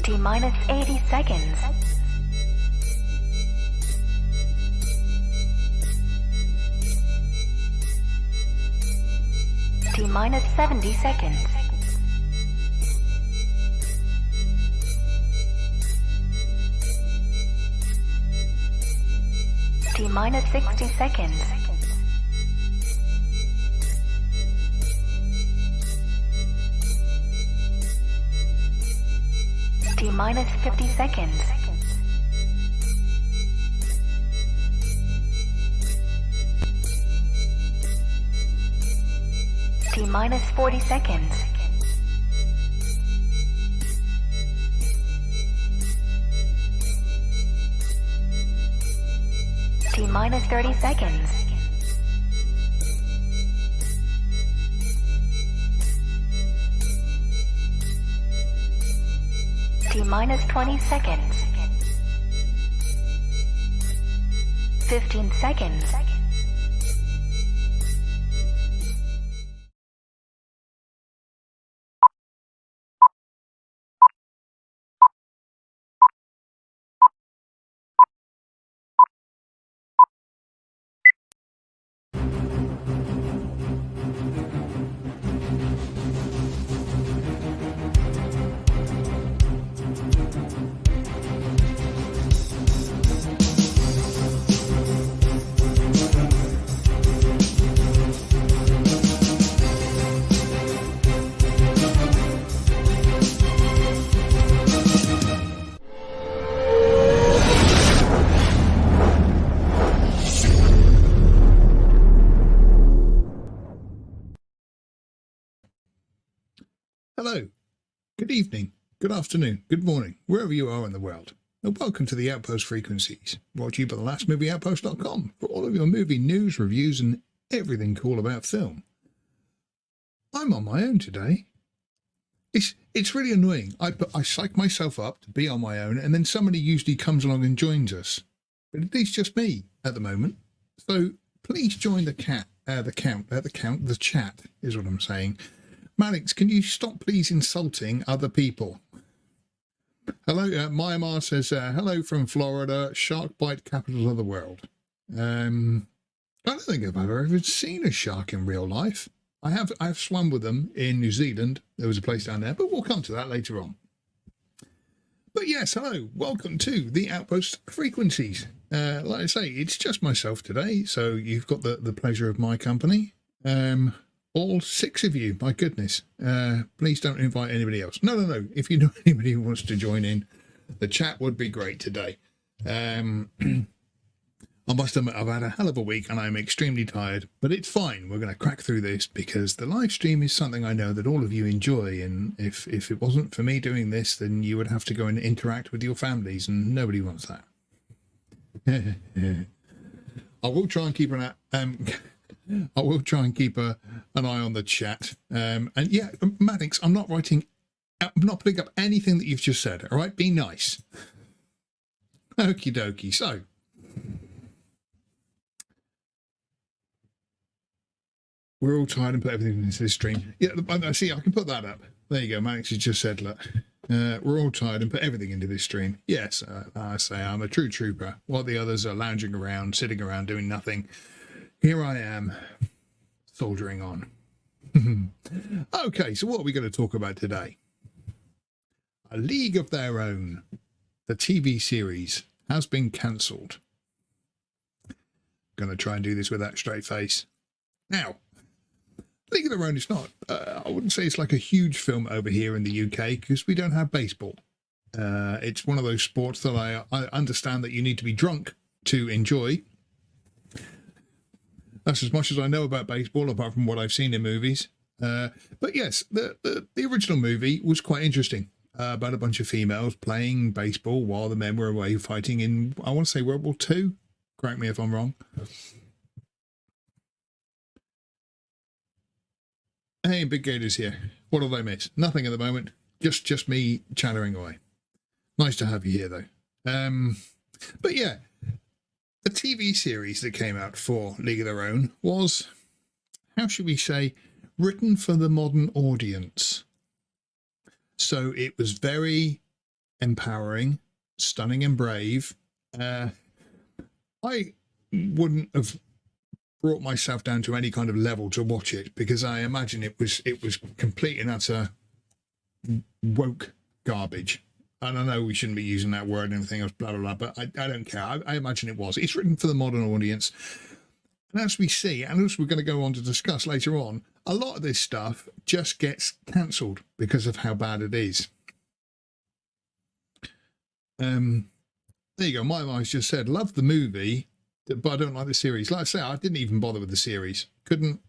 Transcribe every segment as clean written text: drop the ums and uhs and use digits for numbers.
T minus 80 seconds. T minus 70 seconds. T minus 60 seconds. T minus 50 seconds. T minus 40 seconds. T minus 30 seconds. T minus 20 seconds. 15 seconds. Hello, good evening, good afternoon, good morning, wherever you are in the world, and welcome to the Outpost Frequencies, brought to you by thelastmovieoutpost.com for all of your movie news, reviews, and everything cool about film. I'm on my own today. It's really annoying. I psych myself up to be on my own, and then somebody usually comes along and joins us. But it is just me at the moment. So please join the chat is what I'm saying. Malix, can you stop please insulting other people? Hello, Myanmar says, hello from Florida, shark bite capital of the world. I don't think I've ever seen a shark in real life. I've swum with them in New Zealand. There was a place down there, but we'll come to that later on. But yes, hello, welcome to the Outpost Frequencies. Like I say, it's just myself today, so you've got the pleasure of my company. All six of you, my goodness. Please don't invite anybody else. No. If you know anybody who wants to join in, the chat would be great today. I must admit, I've had a hell of a week and I'm extremely tired, but it's fine. We're going to crack through this because the live stream is something I know that all of you enjoy. And if it wasn't for me doing this, then you would have to go and interact with your families, and nobody wants that. I will try and keep an an eye on the chat. And yeah, Maddox, I'm not picking up anything that you've just said. All right, be nice. Okie dokie. So, we're all tired and put everything into this stream. Yeah, I see. I can put that up. There you go. Maddox has just said, look, we're all tired and put everything into this stream. Yes, I say I'm a true trooper. While the others are lounging around, sitting around, doing nothing. Here I am, soldiering on. Okay, so what are we going to talk about today? A League of Their Own, the TV series, has been cancelled. Going to try and do this with that straight face. Now, League of Their Own is not, I wouldn't say it's like a huge film over here in the UK because we don't have baseball. It's one of those sports that I understand that you need to be drunk to enjoy. That's as much as I know about baseball, apart from what I've seen in movies. But yes, the original movie was quite interesting, about a bunch of females playing baseball while the men were away fighting in, I want to say, World War II. Correct me if I'm wrong. Hey, Big Gator's here. What did I miss? Nothing at the moment. Just me chattering away. Nice to have you here, though. But yeah. The TV series that came out for League of Their Own was, how should we say, written for the modern audience. So it was very empowering, stunning and brave. I wouldn't have brought myself down to any kind of level to watch it, because I imagine it was complete and utter woke garbage. And I know we shouldn't be using that word and everything else, blah, blah, blah, but I don't care. I imagine it was. It's written for the modern audience. And as we see, and as we're going to go on to discuss later on, a lot of this stuff just gets cancelled because of how bad it is. There you go. My eyes just said, love the movie, but I don't like the series. Like I say, I didn't even bother with the series. Couldn't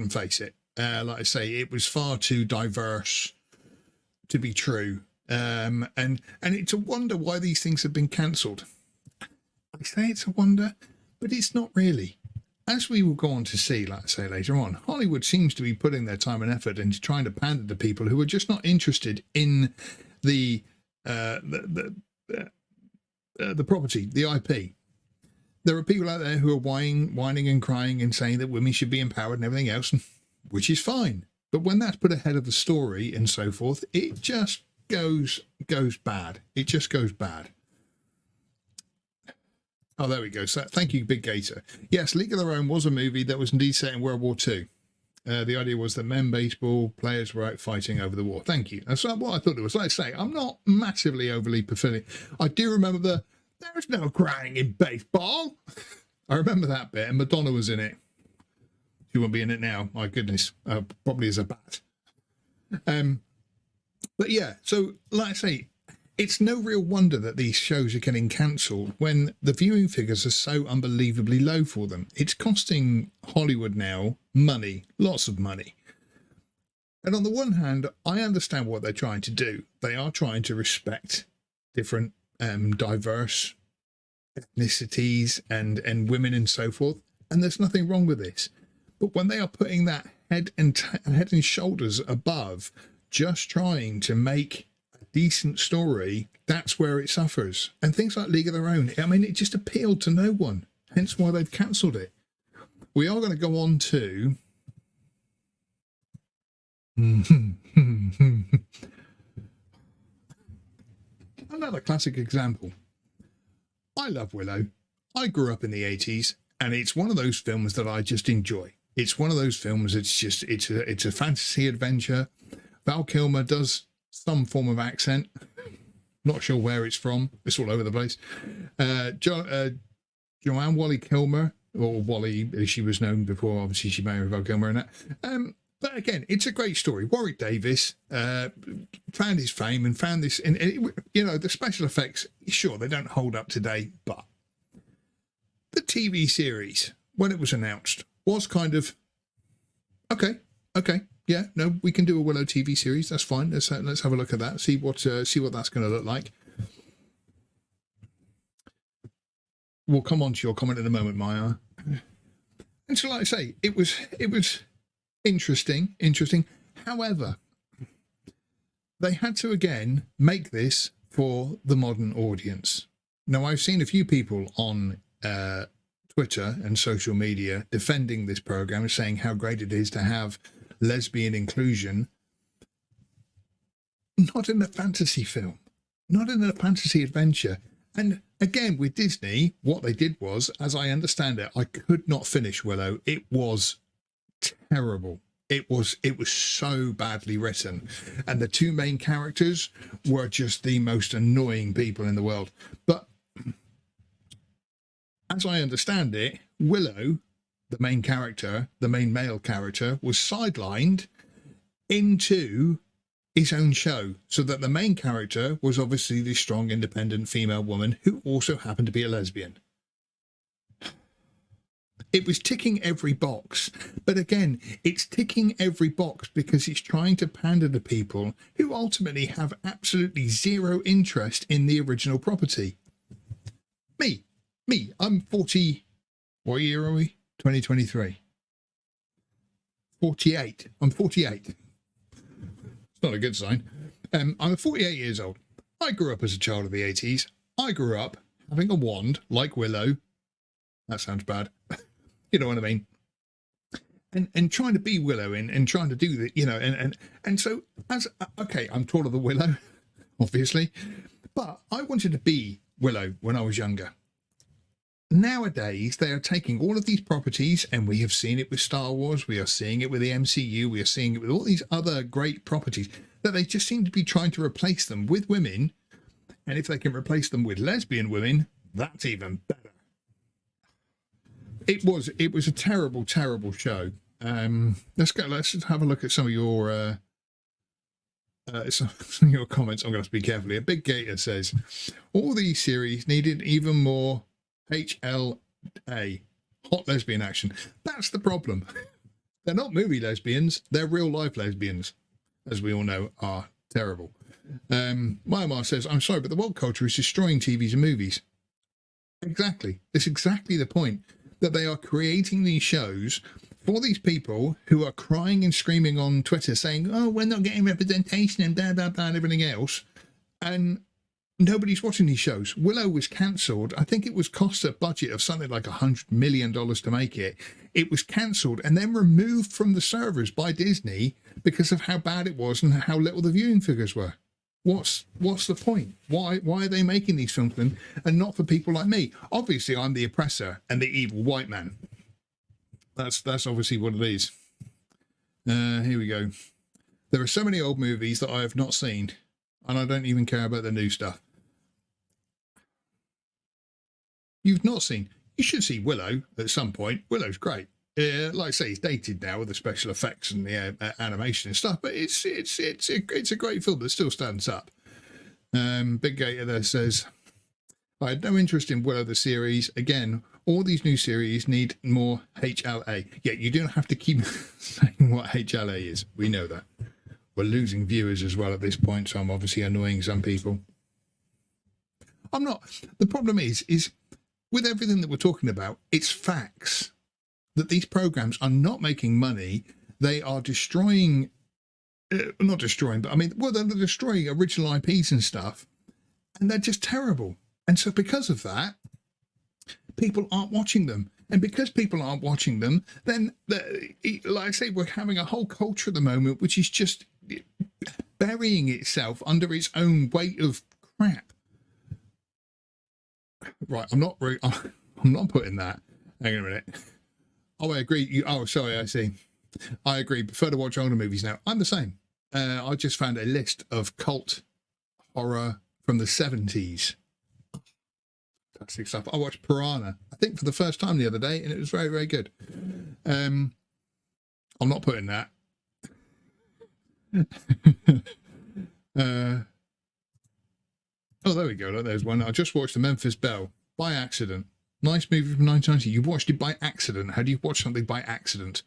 face it. Like I say, it was far too diverse to be true. And it's a wonder why these things have been cancelled. I say it's a wonder, but it's not really. As we will go on to see, like I say later on, Hollywood seems to be putting their time and effort into trying to pander to people who are just not interested in the property, the IP. There are people out there who are whining and crying and saying that women should be empowered and everything else, which is fine. But when that's put ahead of the story and so forth, it just goes bad. It just goes bad. Oh, there we go. So thank you, Big Gator. Yes, League of Their Own was a movie that was indeed set in World War II. The idea was that men baseball players were out fighting over the war. Thank you. That's what I thought it was. Like I say, I'm not massively overly pathetic. I do remember there's no crying in baseball. I remember that bit, and Madonna was in it. She won't be in it now. My goodness. Probably as a bat. But yeah, so like I say, it's no real wonder that these shows are getting cancelled when the viewing figures are so unbelievably low for them. It's costing Hollywood now money, lots of money. And on the one hand, I understand what they're trying to do. They are trying to respect different diverse ethnicities and women and so forth. And there's nothing wrong with this. But when they are putting that head and shoulders above just trying to make decent story, that's where it suffers. And things like League of Their Own, I mean, it just appealed to no one, hence why they've cancelled it. We are going to go on to another classic example. I love Willow. I grew up in the 80s, and it's one of those films that I just enjoy. It's one of those films, it's a fantasy adventure. Val Kilmer does some form of accent, not sure where it's from, it's all over the place. Joanne Wally Kilmer, or Wally as she was known before, obviously she married Val Kilmer and that. But again, it's a great story. Warwick Davis found his fame and found this, and you know, the special effects, sure, they don't hold up today, but the TV series, when it was announced, was kind of, okay, yeah, no, we can do a Willow TV series. That's fine. Let's have a look at that. See what that's going to look like. We'll come on to your comment in a moment, Maya. And so, like I say, it was interesting. However, they had to again make this for the modern audience. Now, I've seen a few people on Twitter and social media defending this program and saying how great it is to have lesbian inclusion, not in a fantasy film, not in a fantasy adventure. And again, with Disney, what they did was, as I understand it, I could not finish Willow. It was terrible. It was so badly written, and the two main characters were just the most annoying people in the world. But as I understand it, Willow, the main character, the main male character, was sidelined into his own show, so that the main character was obviously the strong, independent female woman who also happened to be a lesbian. It was ticking every box, but again, it's ticking every box because it's trying to pander to people who ultimately have absolutely zero interest in the original property. Me, I'm 40, what year are we? 2023. 48. I'm 48. It's not a good sign. I'm 48 years old. I grew up as a child of the 80s. I grew up having a wand like Willow. That sounds bad. You know what I mean? And trying to be Willow and trying to do that, you know, and so as, okay, I'm taller than Willow. obviously. But I wanted to be Willow when I was younger. Nowadays, they are taking all of these properties, and we have seen it with Star Wars, we are seeing it with the MCU, we are seeing it with all these other great properties, that they just seem to be trying to replace them with women. And if they can replace them with lesbian women, that's even better. It was a terrible, terrible show. Let's have a look at some of your comments. I'm going to speak carefully. A Big Gator says, all these series needed even more HLA, hot lesbian action. That's the problem. They're not movie lesbians, they're real life lesbians, as we all know are terrible. Myanmar says, I'm sorry, but the woke culture is destroying TVs and movies. Exactly. It's exactly the point, that they are creating these shows for these people who are crying and screaming on Twitter saying, oh, we're not getting representation and blah, blah, blah, and everything else. And nobody's watching these shows. Willow was cancelled. I think it was cost a budget of something like $100 million to make it. It was cancelled and then removed from the servers by Disney because of how bad it was and how little the viewing figures were. What's the point? Why are they making these films then and not for people like me? Obviously, I'm the oppressor and the evil white man. That's obviously what it is. Here we go. There are so many old movies that I have not seen, and I don't even care about the new stuff. You've not seen? You should see Willow at some point. Willow's great. Like I say, it's dated now with the special effects and the animation and stuff, but it's a great film that still stands up. Big Gator there says, I had no interest in Willow the series. Again, all these new series need more HLA. Yeah, you don't have to keep saying what HLA is. We know that. We're losing viewers as well at this point, so I'm obviously annoying some people. I'm not. The problem is with everything that we're talking about, it's facts. That these programs are not making money. They are destroying, not destroying, but I mean, well, they're destroying original IPs and stuff, and they're just terrible. And so because of that, people aren't watching them. And because people aren't watching them, then, like I say, we're having a whole culture at the moment which is just burying itself under its own weight of crap. Right, I'm not putting that. Hang on a minute. Oh, I agree. Sorry, I see. I agree. Prefer to watch older movies now. I'm the same. I just found a list of cult horror from the 70s. Fantastic stuff. I watched Piranha, I think, for the first time the other day, and it was very, very good. I'm not putting that. Oh, there we go. Look, there's one. I just watched The Memphis Belle by accident. Nice movie from 1990. You watched it by accident. How do you watch something by accident?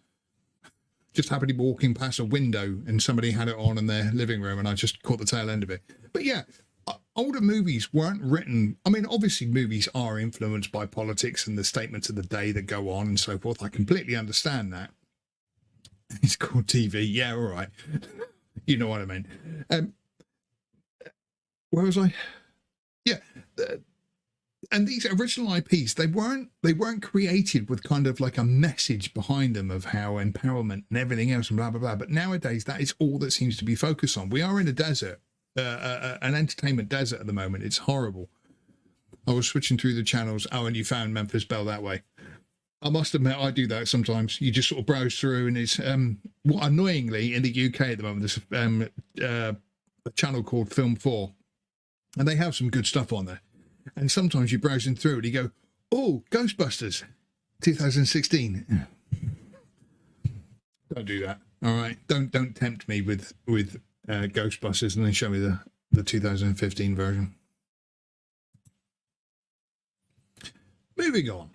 Just happened to be walking past a window and somebody had it on in their living room and I just caught the tail end of it. But yeah, older movies weren't written. I mean, obviously movies are influenced by politics and the statements of the day that go on and so forth. I completely understand that. It's called TV. Yeah, all right. You know what I mean. Where was I? Yeah. And these original IPs, they weren't created with kind of like a message behind them of how empowerment and everything else and blah, blah, blah. But nowadays, that is all that seems to be focused on. We are in a desert, an entertainment desert at the moment. It's horrible. I was switching through the channels. Oh, and you found Memphis Belle that way. I must admit, I do that sometimes. You just sort of browse through and it's, what annoyingly in the UK at the moment, there's a channel called Film 4. And they have some good stuff on there. And sometimes you're browsing through and you go, oh, Ghostbusters 2016. Don't do that. All right. Don't tempt me with Ghostbusters and then show me the 2015 version. Moving on.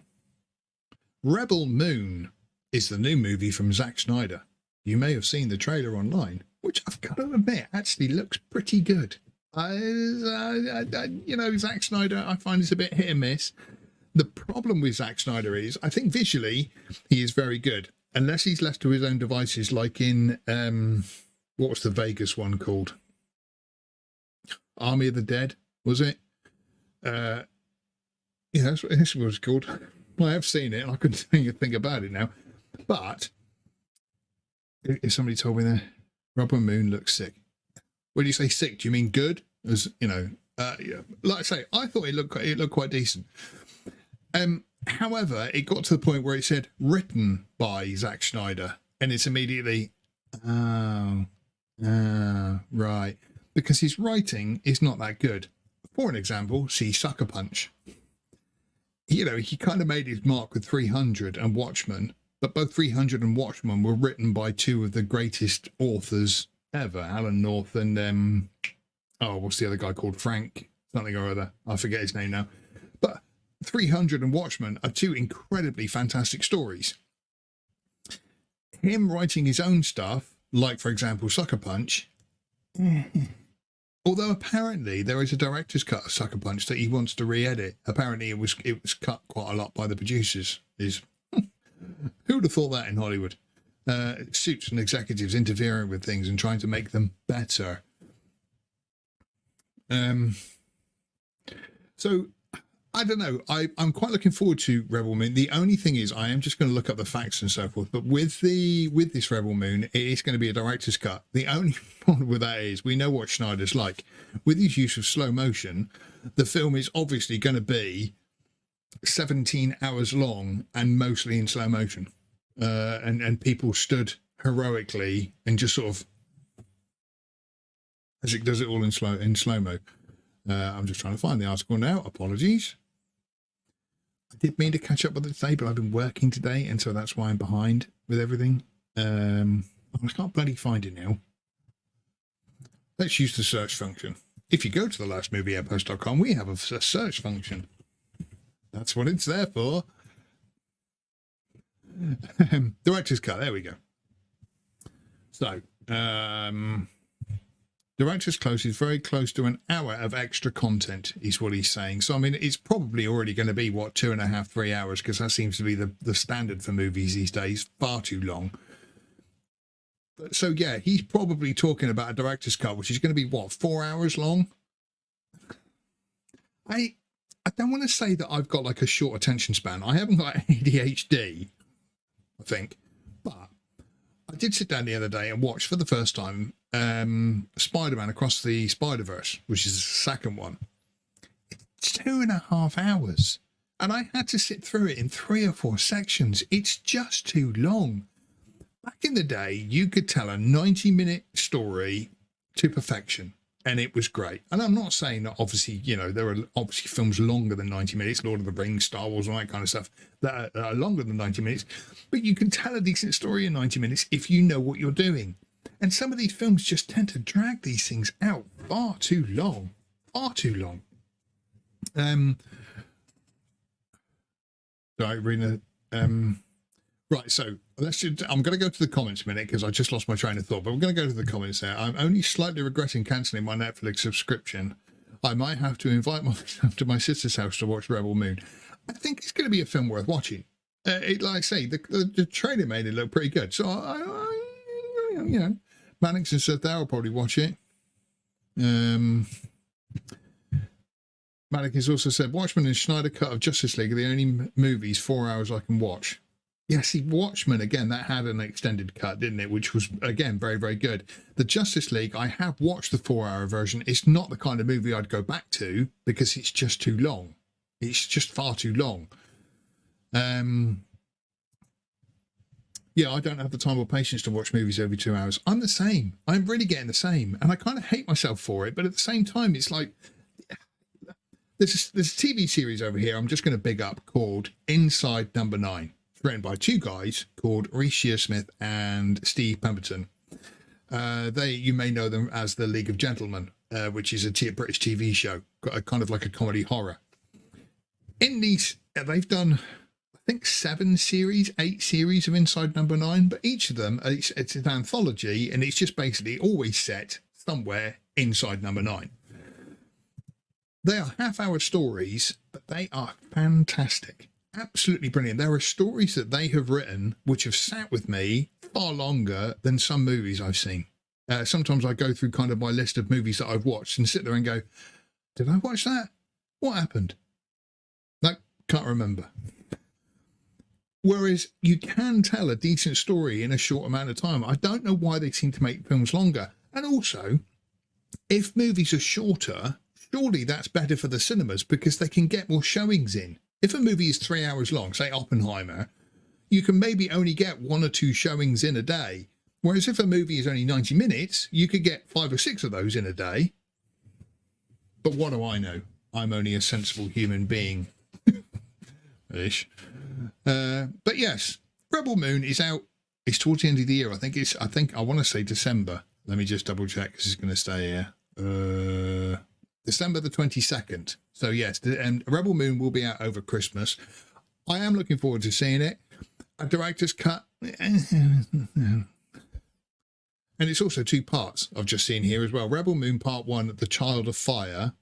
Rebel Moon is the new movie from Zack Snyder. You may have seen the trailer online, which I've got to admit actually looks pretty good. Zack Snyder, I find is a bit hit and miss. The problem with Zack Snyder is, I think visually he is very good, unless he's left to his own devices, like in what was the Vegas one called? Army of the Dead, was it? Yeah, that's what this was called. Well, I have seen it, and I couldn't think about it now. But if somebody told me that Rebel Moon looks sick. When you say sick, do you mean good as you know. Yeah, like I say, I thought it looked quite decent. However, it got to the point where it said written by Zack Snyder, and it's immediately, right, because his writing is not that good. For an example, see Sucker Punch. You know, he kind of made his mark with 300 and Watchmen, but both 300 and Watchmen were written by two of the greatest authors ever, Alan North and what's the other guy called? Frank something or other. I forget his name now. But 300 and Watchmen are two incredibly fantastic stories. Him writing his own stuff, like for example Sucker Punch, although apparently there is a director's cut of Sucker Punch that he wants to re-edit. Apparently it was cut quite a lot by the producers. Who would have thought that in Hollywood? Suits and executives interfering with things and trying to make them better. So I don't know. I'm quite looking forward to Rebel Moon. The only thing is, I am just going to look up the facts and so forth. But with this Rebel Moon, it is going to be a director's cut. The only problem with that is we know what Schneider's like. With his use of slow motion, the film is obviously going to be 17 hours long and mostly in slow motion. And people stood heroically and just sort of, as it does it all in slow mo. I'm just trying to find the article now. Apologies. I did mean to catch up with it today, but I've been working today, and so that's why I'm behind with everything. I can't bloody find it now. Let's use the search function. If you go to thelastmovieoutpost.com, we have a search function. That's what it's there for. Director's cut. There we go. So, director's close is very close to an hour of extra content, is what he's saying. So, I mean, it's probably already going to be, 2.5, 3 hours, because that seems to be the standard for movies these days. Far too long. But, so, yeah, he's probably talking about a director's cut, which is going to be, 4 hours long? I don't want to say that I've got, like, a short attention span. I haven't got ADHD, I think. But I did sit down the other day and watch for the first time Spider-Man Across the Spider-Verse, which is the second one. It's 2.5 hours, and I had to sit through it in 3 or 4 sections. It's just too long. Back in the day, you could tell a 90-minute story to perfection, and it was great. And I'm not saying that obviously, there are obviously films longer than 90 minutes, Lord of the Rings, Star Wars, all that kind of stuff, that are longer than 90 minutes, but you can tell a decent story in 90 minutes if you know what you're doing. And some of these films just tend to drag these things out far too long. Far too long. Sorry, Rena. Right, so I'm going to go to the comments a minute because I just lost my train of thought, but we're going to go to the comments there. I'm only slightly regretting cancelling my Netflix subscription. I might have to invite myself to my sister's house to watch Rebel Moon. I think it's going to be a film worth watching. Like I say, the trailer made it look pretty good. So, Mannix and Seth there will probably watch it. Mannix has also said, Watchmen and Schneider cut of Justice League are the only movies 4 hours I can watch. Yeah, see, Watchmen, again, that had an extended cut, didn't it? Which was, again, very, very good. The Justice League, I have watched the 4-hour version. It's not the kind of movie I'd go back to because it's just too long. It's just far too long. Yeah, I don't have the time or patience to watch movies every 2 hours. I'm the same. I'm really getting the same. And I kind of hate myself for it. But at the same time, it's like, there's a TV series over here I'm just going to big up called Inside Number 9. It's written by two guys called Reece Shearsmith and Steve Pemberton. You may know them as the League of Gentlemen, which is a British TV show, kind of like a comedy horror. In these, they've done, I think, 8 series of Inside Number 9, but each of them, it's an anthology, and it's just basically always set somewhere inside Number 9. They are half-hour stories, but they are fantastic. Absolutely brilliant. There are stories that they have written which have sat with me far longer than some movies I've seen. Sometimes I go through kind of my list of movies that I've watched and sit there and go, did I watch that? What happened? No, can't remember. Whereas you can tell a decent story in a short amount of time. I don't know why they seem to make films longer. And also, if movies are shorter, surely that's better for the cinemas because they can get more showings in. If a movie is 3 hours long, say Oppenheimer, you can maybe only get 1 or 2 showings in a day. Whereas if a movie is only 90 minutes, you could get 5 or 6 of those in a day. But what do I know? I'm only a sensible human being. Ish. But yes, Rebel Moon is out. It's towards the end of the year. I want to say December. Let me just double check. This is going to stay here. December the 22nd. So yes, and Rebel Moon will be out over Christmas. I am looking forward to seeing it. A director's cut. And it's also 2 parts I've just seen here as well. Rebel Moon Part 1, The Child of Fire,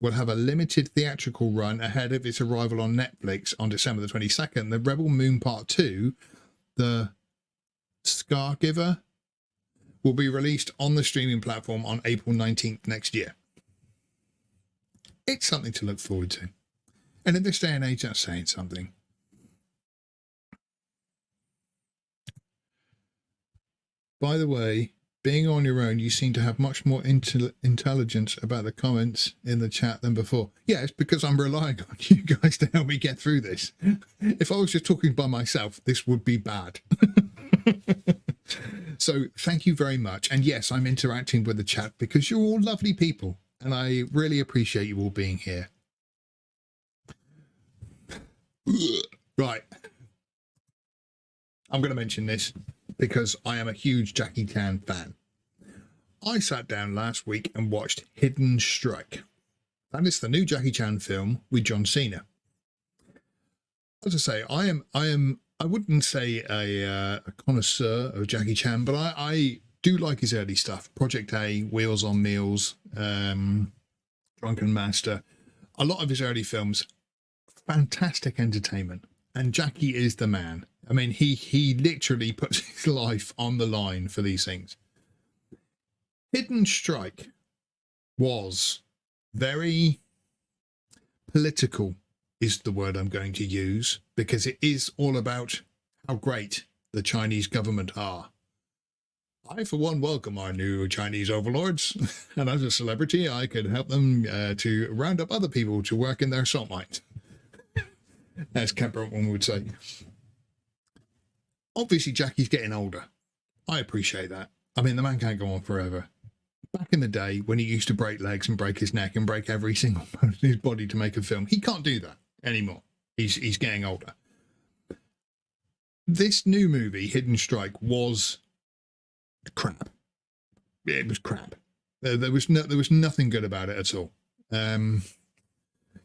will have a limited theatrical run ahead of its arrival on Netflix on December the 22nd. The Rebel Moon Part 2, The Scargiver, will be released on the streaming platform on April 19th next year. It's something to look forward to. And in this day and age, that's saying something. By the way, being on your own, you seem to have much more intelligence about the comments in the chat than before. Yeah, it's because I'm relying on you guys to help me get through this. If I was just talking by myself, this would be bad. So thank you very much. And yes, I'm interacting with the chat because you're all lovely people. And I really appreciate you all being here. Right. I'm going to mention this because I am a huge Jackie Chan fan. I sat down last week and watched Hidden Strike. That is the new Jackie Chan film with John Cena. As I say, I wouldn't say a connoisseur of Jackie Chan, but I do like his early stuff. Project A, Wheels on Meals, Drunken Master. A lot of his early films, fantastic entertainment. And Jackie is the man. I mean, he literally puts his life on the line for these things. Hidden Strike was very political, is the word I'm going to use, because it is all about how great the Chinese government are. I, for one, welcome our new Chinese overlords, and as a celebrity, I could help them to round up other people to work in their salt mines, as Kemperman would say. Obviously, Jackie's getting older. I appreciate that. I mean, the man can't go on forever. Back in the day, when he used to break legs and break his neck and break every single bone in his body to make a film, he can't do that anymore. He's getting older. This new movie, Hidden Strike, was crap. It was crap. There was nothing good about it at all.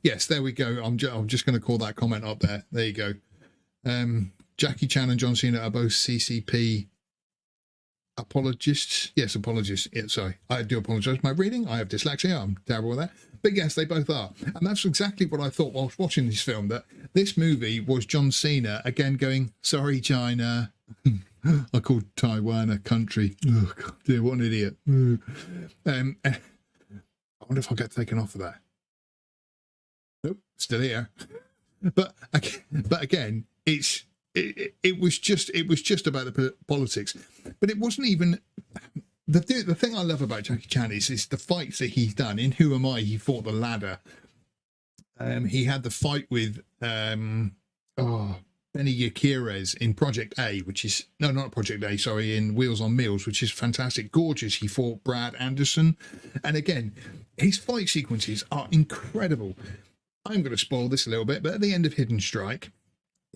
Yes, there we go. I'm just going to call that comment up there. There you go. Jackie Chan and John Cena are both CCP apologists. Yes, apologists. Yeah, sorry, I do apologise for my reading. I have dyslexia. I'm terrible with that. But yes, they both are. And that's exactly what I thought whilst watching this film, that this movie was John Cena again going, sorry, China. I called Taiwan a country. Oh, God, dear, what an idiot. I wonder if I'll get taken off of that. Nope, still here. But again, it was just about the politics. But it wasn't even the thing I love about Jackie Chan is the fights that he's done. In Who Am I? He fought the ladder. He had the fight with Benny Yaquires in Project A, which is not Project A, sorry, in Wheels on Meals, which is fantastic, gorgeous. He fought Brad Anderson, and again, his fight sequences are incredible. I'm going to spoil this a little bit, but at the end of Hidden Strike,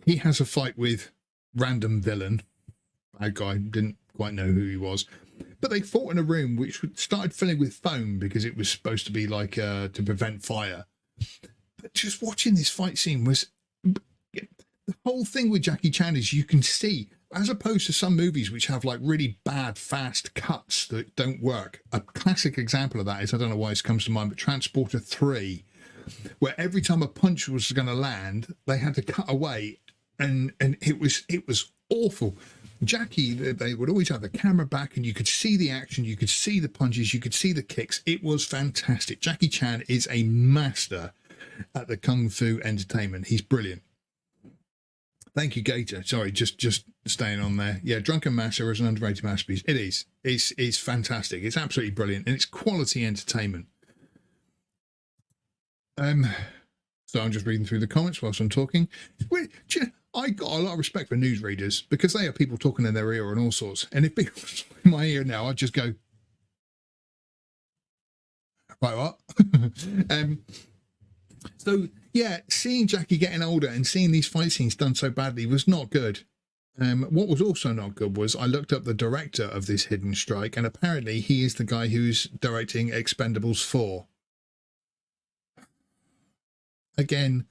he has a fight with random villain. Bad guy, didn't quite know who he was. But they fought in a room which started filling with foam because it was supposed to be like to prevent fire. But just watching this fight scene was... The whole thing with Jackie Chan is you can see, as opposed to some movies which have like really bad, fast cuts that don't work. A classic example of that is, I don't know why this comes to mind, but Transporter 3, where every time a punch was going to land, they had to cut away, and it was awful. Jackie, they would always have the camera back, and you could see the action, you could see the punches, you could see the kicks. It was fantastic. Jackie Chan is a master at the kung fu entertainment. He's brilliant. Thank you, Gator. Sorry, just staying on there. Yeah, Drunken Master is an underrated masterpiece. It is. It's fantastic. It's absolutely brilliant, and it's quality entertainment. So I'm just reading through the comments whilst I'm talking. I got a lot of respect for newsreaders because they are people talking in their ear and all sorts. And if people in my ear now, I just go, right, what? So yeah, seeing Jackie getting older and seeing these fight scenes done so badly was not good. What was also not good was I looked up the director of this Hidden Strike, and apparently he is the guy who's directing Expendables 4. Again,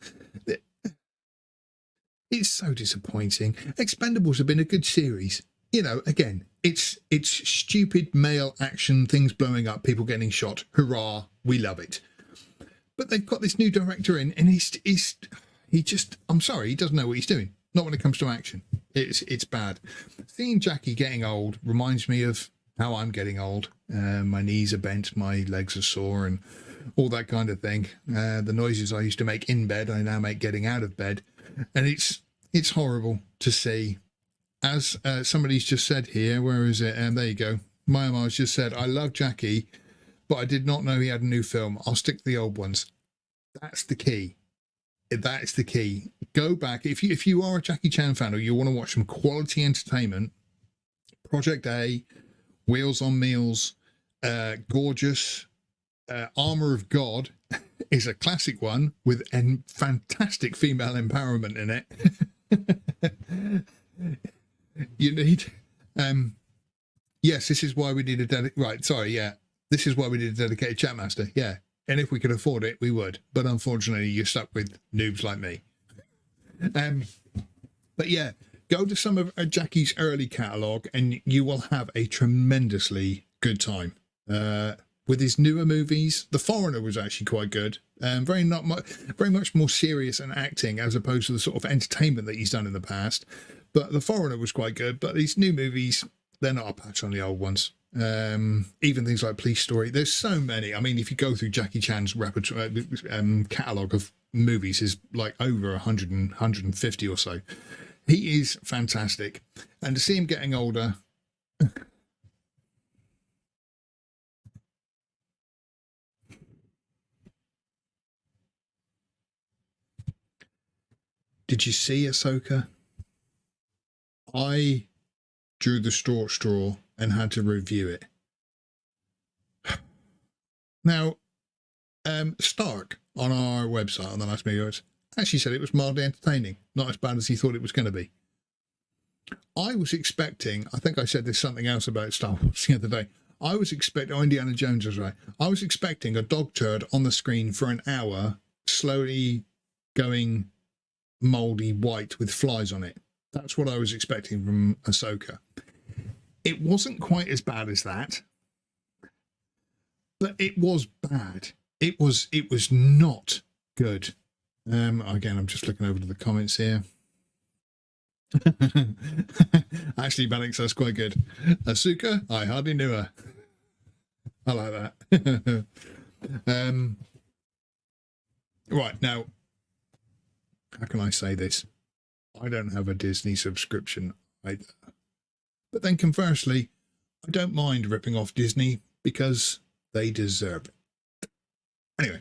it's so disappointing. Expendables have been a good series. You know, again, it's stupid male action, things blowing up, people getting shot. Hurrah, we love it. But they've got this new director in, and he just, I'm sorry, he doesn't know what he's doing. Not when it comes to action. It's bad. Seeing Jackie getting old reminds me of how I'm getting old. My knees are bent, my legs are sore, and all that kind of thing. The noises I used to make in bed, I now make getting out of bed. And it's horrible to see. As somebody's just said here, where is it? And there you go. Myanmar's just said, I love Jackie, but I did not know he had a new film. I'll stick to the old ones. That's the key. That's the key. Go back. If you are a Jackie Chan fan or you want to watch some quality entertainment, Project A, Wheels on Meals, Gorgeous, Armor of God is a classic one with a fantastic female empowerment in it. You need... yes, this is why we need a dedicated... Right, sorry, yeah. This is why we need a dedicated chat master, yeah. And if we could afford it, we would. But unfortunately, you're stuck with noobs like me. But yeah, go to some of Jackie's early catalogue and you will have a tremendously good time. With his newer movies, The Foreigner was actually quite good. Very much more serious and acting as opposed to the sort of entertainment that he's done in the past. But The Foreigner was quite good. But these new movies, they're not a patch on the old ones. Even things like Police Story. There's so many. I mean, if you go through Jackie Chan's repertoire, catalogue of movies is like over 100 and 150 or so. He is fantastic. And to see him getting older... Did you see Ahsoka? I drew the straw and had to review it. Now, Stark on our website on the last video actually said it was mildly entertaining, not as bad as he thought it was going to be. I was expecting, I think I said there's something else about Star Wars the other day. I was expecting, Indiana Jones was right. I was expecting a dog turd on the screen for an hour, slowly going mouldy white with flies on it. That's what I was expecting from Ahsoka. It wasn't quite as bad as that, but it was bad. It was not good. Again, I'm just looking over to the comments here. Actually, Bannock, that's quite good. Ahsoka, I hardly knew her. I like that. Right, now, how can I say this? I don't have a Disney subscription either. But then conversely, I don't mind ripping off Disney because they deserve it. Anyway,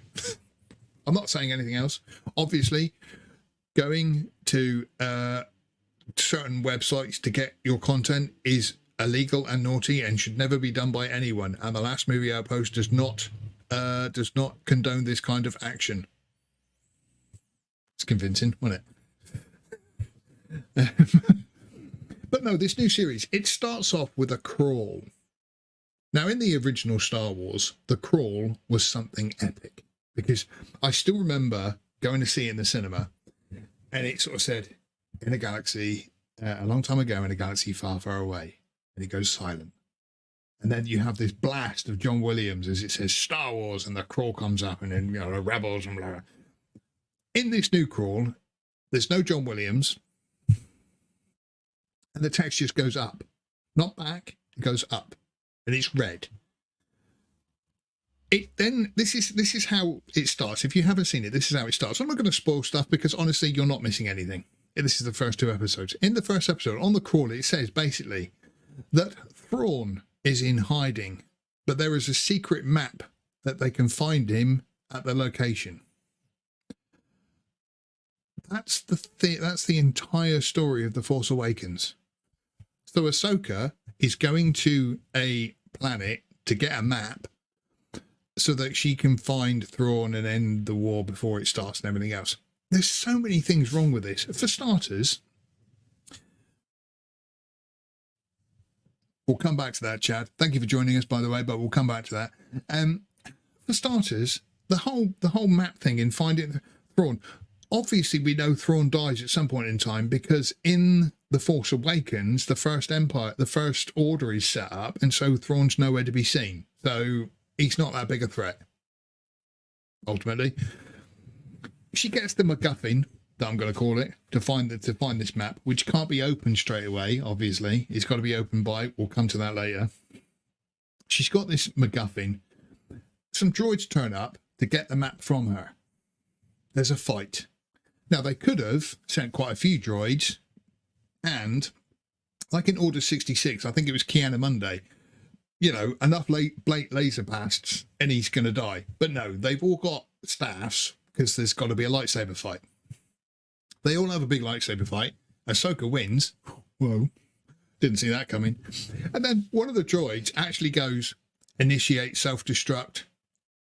I'm not saying anything else. Obviously, going to certain websites to get your content is illegal and naughty and should never be done by anyone. And the Last Movie Outpost does not condone this kind of action. It's convincing, wasn't it? But no, this new series, it starts off with a crawl. Now, in the original Star Wars, the crawl was something epic because I still remember going to see it in the cinema and it sort of said, in a galaxy, a long time ago in a galaxy far, far away, and it goes silent. And then you have this blast of John Williams as it says Star Wars and the crawl comes up and then, you know, the rebels and blah, blah. In this new crawl, there's no John Williams. And the text just goes up, not back, it goes up, and it's red. This is how it starts. If you haven't seen it, this is how it starts. I'm not going to spoil stuff because honestly, you're not missing anything. this is the first 2 episodes. In the first episode, on the crawl, it says basically that Thrawn is in hiding, but there is a secret map that they can find him at the location. That's the entire story of The Force Awakens. So Ahsoka is going to a planet to get a map so that she can find Thrawn and end the war before it starts and everything else. There's so many things wrong with this. For starters, we'll come back to that, Chad. Thank you for joining us, by the way, but we'll come back to that. For starters, the whole map thing in finding Thrawn. Obviously, we know Thrawn dies at some point in time because in The Force Awakens, the First Order is set up, and so Thrawn's nowhere to be seen. So he's not that big a threat. Ultimately, she gets the MacGuffin, that I'm going to call it, to find this map, which can't be opened straight away. Obviously, it's got to be opened by. We'll come to that later. She's got this MacGuffin. Some droids turn up to get the map from her. There's a fight. Now, they could have sent quite a few droids, and like in Order 66, I think it was Keanu Monday, you know, enough laser blasts and he's going to die. But no, they've all got staffs because there's got to be a lightsaber fight. They all have a big lightsaber fight. Ahsoka wins. Whoa, didn't see that coming. And then one of the droids actually goes, initiate self-destruct.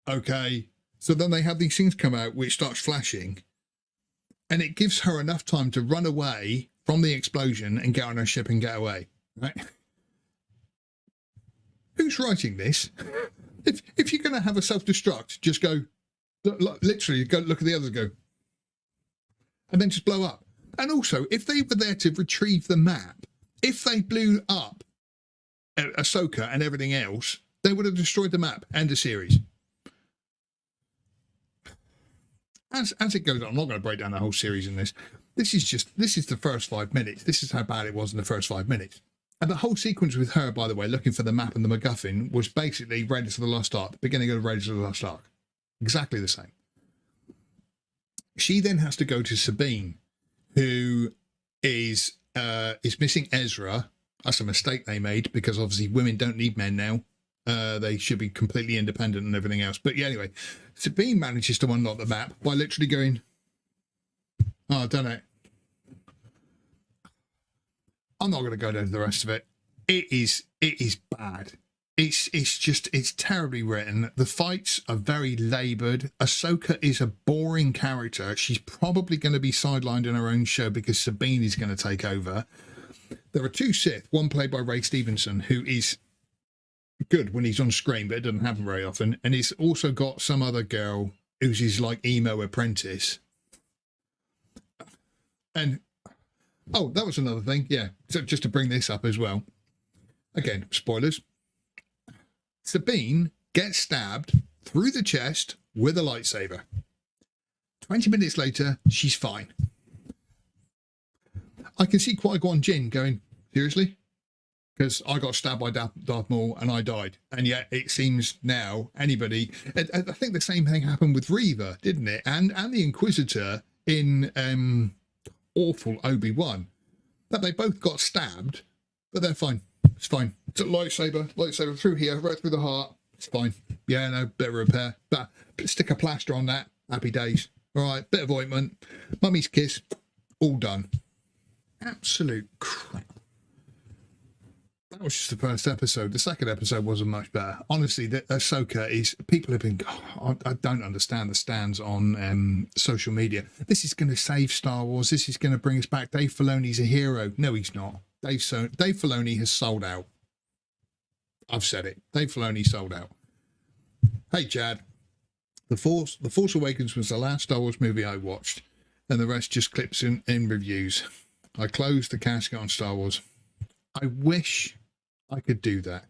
Okay. So then they have these things come out which starts flashing, and it gives her enough time to run away from the explosion and get on her ship and get away. Right? Who's writing this? If you're going to have a self-destruct, just go, literally go look at the others, go, and then just blow up. And also, if they were there to retrieve the map, if they blew up Ahsoka and everything else, they would have destroyed the map. End of series. As it goes on, I'm not going to break down the whole series in this. This is the first 5 minutes. This is how bad it was in the first 5 minutes. And the whole sequence with her, by the way, looking for the map and the MacGuffin, was basically Raiders of the Lost Ark, the beginning of Raiders of the Lost Ark. Exactly the same. She then has to go to Sabine, who is missing Ezra. That's a mistake they made, because obviously women don't need men now. They should be completely independent and everything else. But yeah, anyway, Sabine manages to unlock the map by literally going, oh, I've done it. I'm not going to go into the rest of it. It is bad. It's terribly written. The fights are very laboured. Ahsoka is a boring character. She's probably going to be sidelined in her own show because Sabine is going to take over. There are 2 Sith, one played by Ray Stevenson, who is good when he's on screen, but it doesn't happen very often. And he's also got some other girl who's his like emo apprentice. And oh, that was another thing. Yeah, so just to bring this up as well. Again, spoilers. Sabine gets stabbed through the chest with a lightsaber. 20 minutes later, she's fine. I can see Qui-Gon Jinn going, seriously? Because I got stabbed by Darth Maul and I died. And yet it seems now anybody... I think the same thing happened with Reva, didn't it? And the Inquisitor in awful Obi-Wan. That they both got stabbed, but they're fine. It's fine. It's a lightsaber through here, right through the heart. It's fine. Yeah, no, bit of repair. But stick a plaster on that. Happy days. All right, bit of ointment. Mummy's kiss. All done. Absolute crap. That was just the first episode. The second episode wasn't much better. Honestly, Ahsoka is... People have been... I don't understand the stands on social media. This is going to save Star Wars. This is going to bring us back. Dave Filoni's a hero. No, he's not. Dave Filoni has sold out. I've said it. Dave Filoni sold out. Hey, Chad. The Force Awakens was the last Star Wars movie I watched, and the rest just clips in reviews. I closed the casket on Star Wars. I wish I could do that.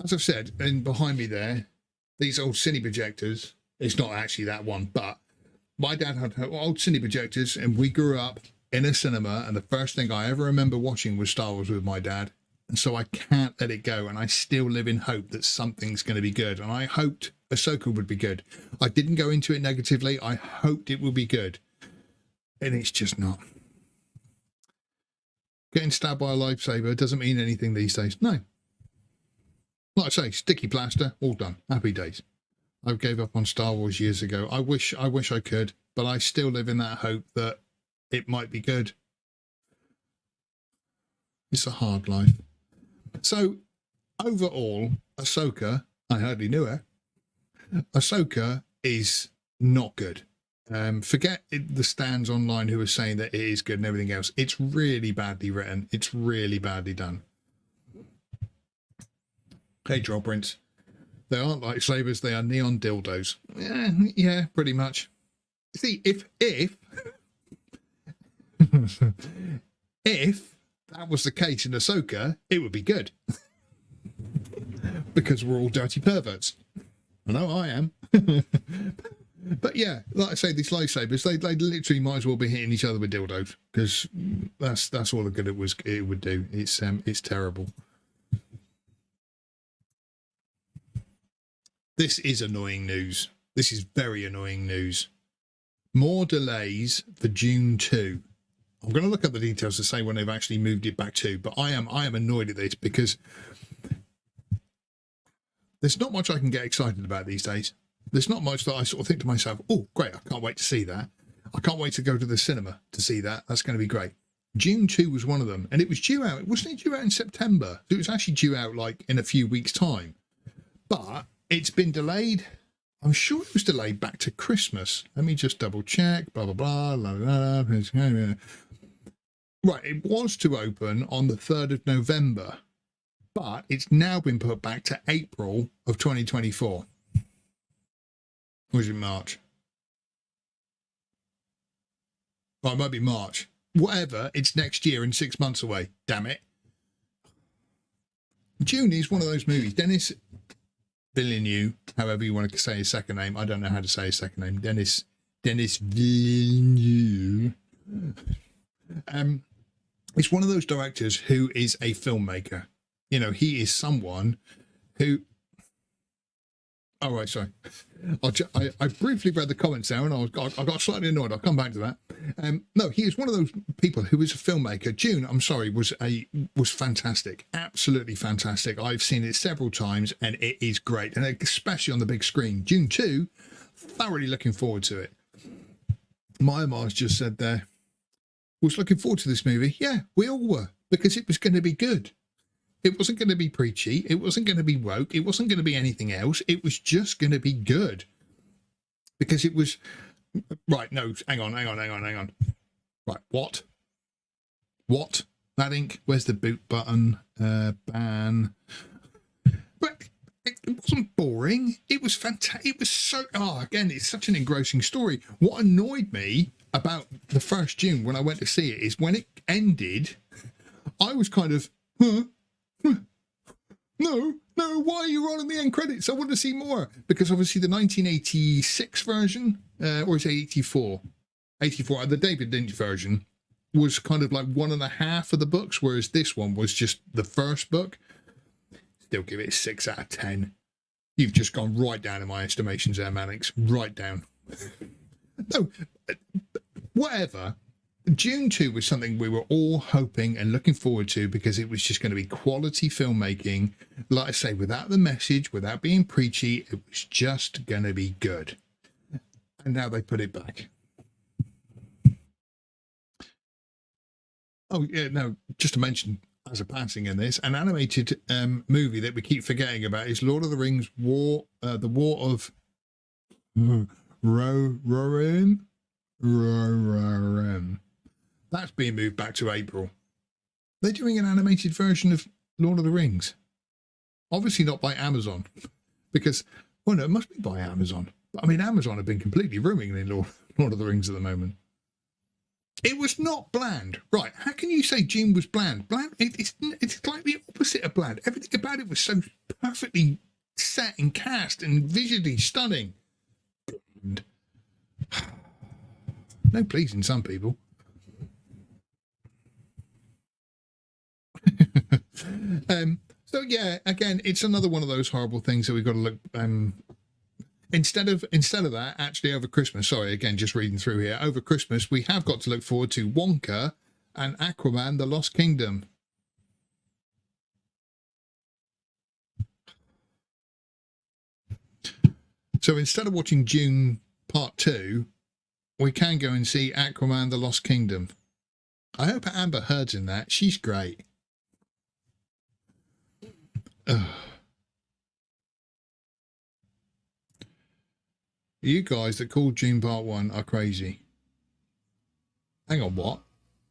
As I've said, and behind me there, these old cine projectors, it's not actually that one, but my dad had old cine projectors, and we grew up in a cinema, and the first thing I ever remember watching was Star Wars with my dad. And so I can't let it go, and I still live in hope that something's going to be good. And I hoped Ahsoka would be good. I didn't go into it negatively. I hoped it would be good. And it's just not. Getting stabbed by a lightsaber doesn't mean anything these days. No. Like I say, sticky plaster, all done. Happy days. I gave up on Star Wars years ago. I wish I could, but I still live in that hope that it might be good. It's a hard life. So, overall, Ahsoka, I hardly knew her. Ahsoka is not good. Forget the stands online who are saying that it is good and everything else. It's really badly written. It's really badly done. Hey, Droll Prince. They aren't lightsabers, they are neon dildos. Yeah, pretty much. See, if if that was the case in Ahsoka, it would be good. Because we're all dirty perverts. I know I am. But yeah, like I say, these lightsabers, they literally might as well be hitting each other with dildos, because that's all the good it would do. It's terrible. This is annoying news. This is very annoying news. More delays for Dune 2. I'm going to look up the details to say when they've actually moved it back to, but I am annoyed at this because there's not much I can get excited about these days. There's not much that I sort of think to myself, oh, great, I can't wait to see that. I can't wait to go to the cinema to see that. That's going to be great. Dune 2 was one of them, and it was due out. Wasn't it due out in September? It was actually due out like in a few weeks' time. But it's been delayed. I'm sure it was delayed back to Christmas. Let me just double check. Blah, blah, blah. Blah, blah, blah. Right, it was to open on the 3rd of November, but it's now been put back to April of 2024. Or is it March? Well, it might be March. Whatever, it's next year and 6 months away. Damn it. Dune is one of those movies. Denis Villeneuve, however you want to say his second name. I don't know how to say his second name. Denis Villeneuve. It's one of those directors who is a filmmaker. You know, he is someone who... Oh, right, sorry. I briefly read the comments there and I got slightly annoyed. I'll come back to that. No, he is one of those people who is a filmmaker. Dune, I'm sorry, was fantastic. Absolutely fantastic. I've seen it several times and it is great. And especially on the big screen. Dune 2, thoroughly looking forward to it. Maya Mars just said there, was looking forward to this movie. Yeah, we all were, because it was going to be good. It wasn't going to be preachy. It wasn't going to be woke. It wasn't going to be anything else. It was just going to be good. Because it was... Right, no, hang on. Right, what? What? That ink? Where's the boot button? Ban. But it wasn't boring. It was fantastic. It was so... Oh, again, it's such an engrossing story. What annoyed me about the first Dune when I went to see it is when it ended, I was kind of... No, why are you rolling the end credits? I want to see more. Because obviously the 1986 version, or is it 84? 84, the David Lynch version was kind of like 1.5 of the books, whereas this one was just the first book. Still give it a 6 out of 10. You've just gone right down in my estimations there, Mannix. Right down. No, whatever. Dune 2 was something we were all hoping and looking forward to because it was just going to be quality filmmaking. Like I say, without the message, without being preachy, it was just going to be good. And now they put it back. Oh, yeah, no, just to mention, as a passing in this, an animated movie that we keep forgetting about is Lord of the Rings War, the War of Rohirrim. That's being moved back to April. They're doing an animated version of Lord of the Rings. Obviously not by Amazon. Because, well, no, it must be by Amazon. But, I mean, Amazon have been completely ruining in Lord of the Rings at the moment. It was not bland. Right, how can you say Dune was bland? Bland, it's like the opposite of bland. Everything about it was so perfectly set and cast and visually stunning. Bland. No pleasing some people. So yeah, again, it's another one of those horrible things that we've got to look. Instead of that, actually over Christmas. Sorry, again, just reading through here. Over Christmas, we have got to look forward to Wonka, and Aquaman, The Lost Kingdom. So instead of watching Dune Part 2, we can go and see Aquaman, The Lost Kingdom. I hope Amber Heard's in that. She's great. Ugh. You guys that called Dune Part 1 are crazy. Hang on, what?